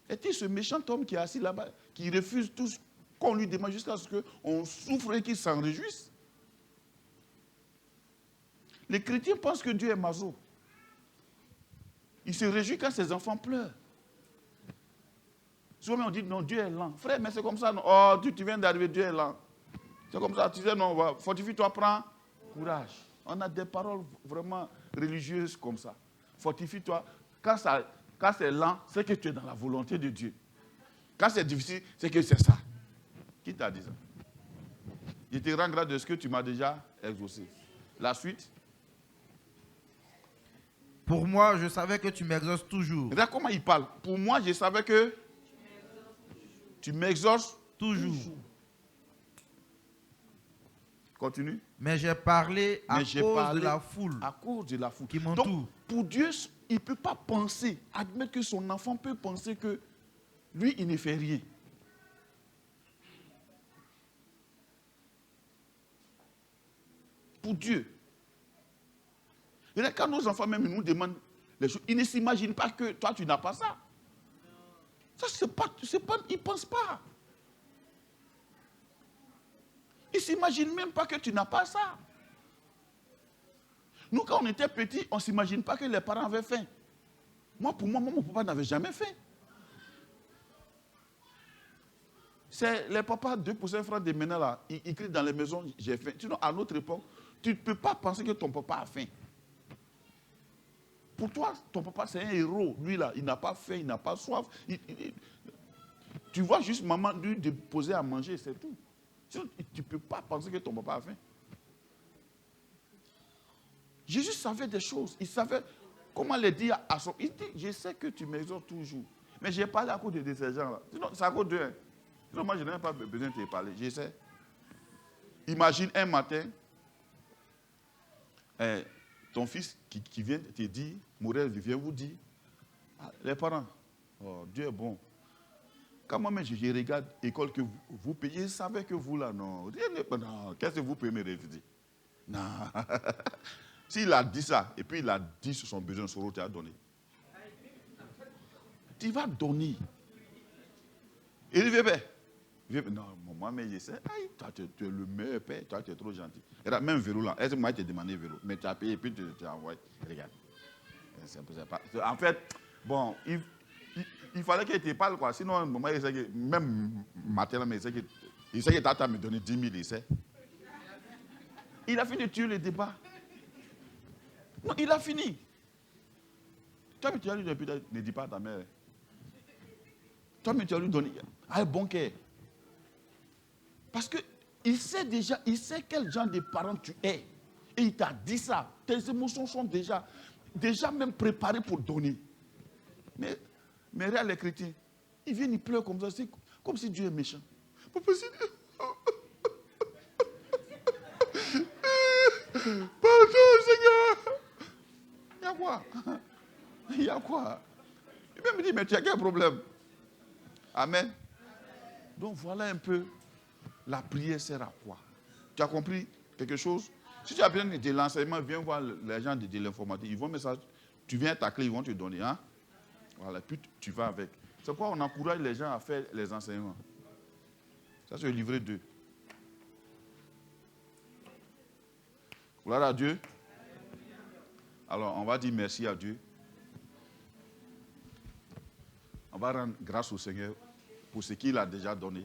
Est-il ce méchant homme qui est assis là-bas, qui refuse tout ce qu'on lui demande jusqu'à ce qu'on souffre et qu'il s'en réjouisse? Les chrétiens pensent que Dieu est maso. Il se réjouit quand ses enfants pleurent. Souvent on dit non, Dieu est lent. Frère, mais c'est comme ça. Non. Oh, tu viens d'arriver, Dieu est lent. C'est comme ça. Tu disais non, fortifie-toi, prends courage. On a des paroles vraiment religieuses comme ça. Fortifie-toi. Quand c'est lent, c'est que tu es dans la volonté de Dieu. Quand c'est difficile, c'est que c'est ça. Qui t'a dit ça? Je te rends grâce de ce que tu m'as déjà exaucé. La suite. Pour moi, je savais que tu m'exauces toujours. Regarde comment il parle. Pour moi, je savais que tu m'exauces toujours. Continue. Mais j'ai parlé à Mais j'ai cause parlé de la foule à cause de la foule. qui Donc, m'entoure. pour Dieu, il ne peut pas penser, admettre que son enfant peut penser que lui, il ne fait rien. Pour Dieu. Et là, quand nos enfants même nous demandent les choses, ils ne s'imaginent pas que toi, tu n'as pas ça. Ça, c'est pas, ils ne pensent pas. Ils ne s'imaginent même pas que tu n'as pas ça. Nous, quand on était petits, on ne s'imagine pas que les parents avaient faim. Pour moi, mon papa n'avait jamais faim. C'est les papas 2% francs de maintenant là, ils crient dans les maisons, j'ai faim. Sinon, à notre époque, tu ne peux pas penser que ton papa a faim. Pour toi, ton papa, c'est un héros. Lui, là, il n'a pas faim, il n'a pas soif. Tu vois juste maman lui déposer à manger, c'est tout. Sinon, tu ne peux pas penser que ton papa a faim. Jésus savait des choses. Il savait comment les dire à son... Il dit, je sais que tu m'exhortes toujours. Mais j'ai parlé à cause de ces gens-là. Sinon, c'est à cause d'eux. Sinon, moi, je n'ai même pas besoin de te parler. Je sais. Imagine un matin, ton fils qui vient te dire, Morel vient vous dire, les parents, oh, Dieu est bon. Quand moi-même je regarde l'école que vous payez, je savais que vous là, non. Non, qu'est-ce que vous pouvez me refuser? Non. S'il a dit ça, et puis il a dit sur son besoin, sur tu as donné. Tu vas donner. Et il vient, non, moi, mais je sais, aïe, toi, tu es le meilleur père, toi, tu es trop gentil. Regarde, même vélo là, est-ce que moi, je t'ai demandé vélo, mais tu as payé, et puis tu as envoyé. Regarde. En fait, bon, il fallait qu'il te parle, quoi. Sinon, moi, il sait que, même matin, mais il sait que t'as me donné 10 000, il sait. Il a fini de tuer le débat. Non, il a fini. Toi, tu as lui depuis, ne dis pas à ta mère. Toi, tu as lui donné un bon cœur. Parce qu'il sait déjà, il sait quel genre de parent tu es. Et il t'a dit ça. Tes émotions sont déjà même préparées pour donner. Mais regarde les chrétiens. Ils viennent, ils pleurent comme ça. C'est comme si Dieu est méchant. Papa, pardon, Seigneur. Il y a quoi? Il y a quoi? Il va me dire, mais tu as quel problème? Amen. Donc voilà un peu, la prière sert à quoi? Tu as compris quelque chose? Si tu as besoin de l'enseignement, viens voir les gens de l'informatique. Ils vont message, tu viens à ta clé, ils vont te donner. Hein? Voilà, puis tu vas avec. C'est pourquoi on encourage les gens à faire les enseignements. Ça, c'est le livret 2. Gloire à Dieu. Alors, on va dire merci à Dieu. On va rendre grâce au Seigneur pour ce qu'il a déjà donné.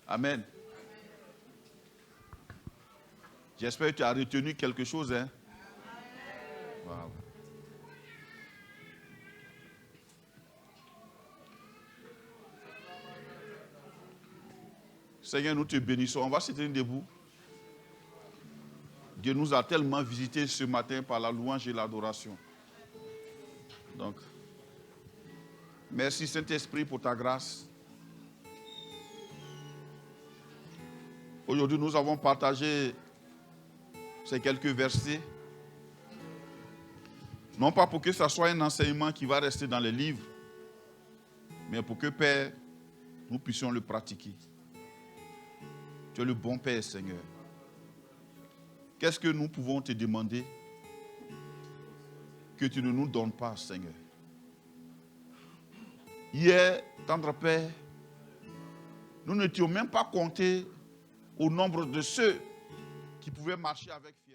Amen. J'espère que tu as retenu quelque chose. Hein? Voilà. Seigneur, nous te bénissons. On va se tenir debout. Dieu nous a tellement visités ce matin par la louange et l'adoration. Donc, merci Saint-Esprit pour ta grâce. Aujourd'hui, nous avons partagé ces quelques versets. Non pas pour que ce soit un enseignement qui va rester dans les livres, mais pour que, Père, nous puissions le pratiquer. Tu es le bon Père, Seigneur. Qu'est-ce que nous pouvons te demander que tu ne nous donnes pas, Seigneur? Hier, tendre Père, nous n'étions même pas comptés au nombre de ceux qui pouvaient marcher avec fierté.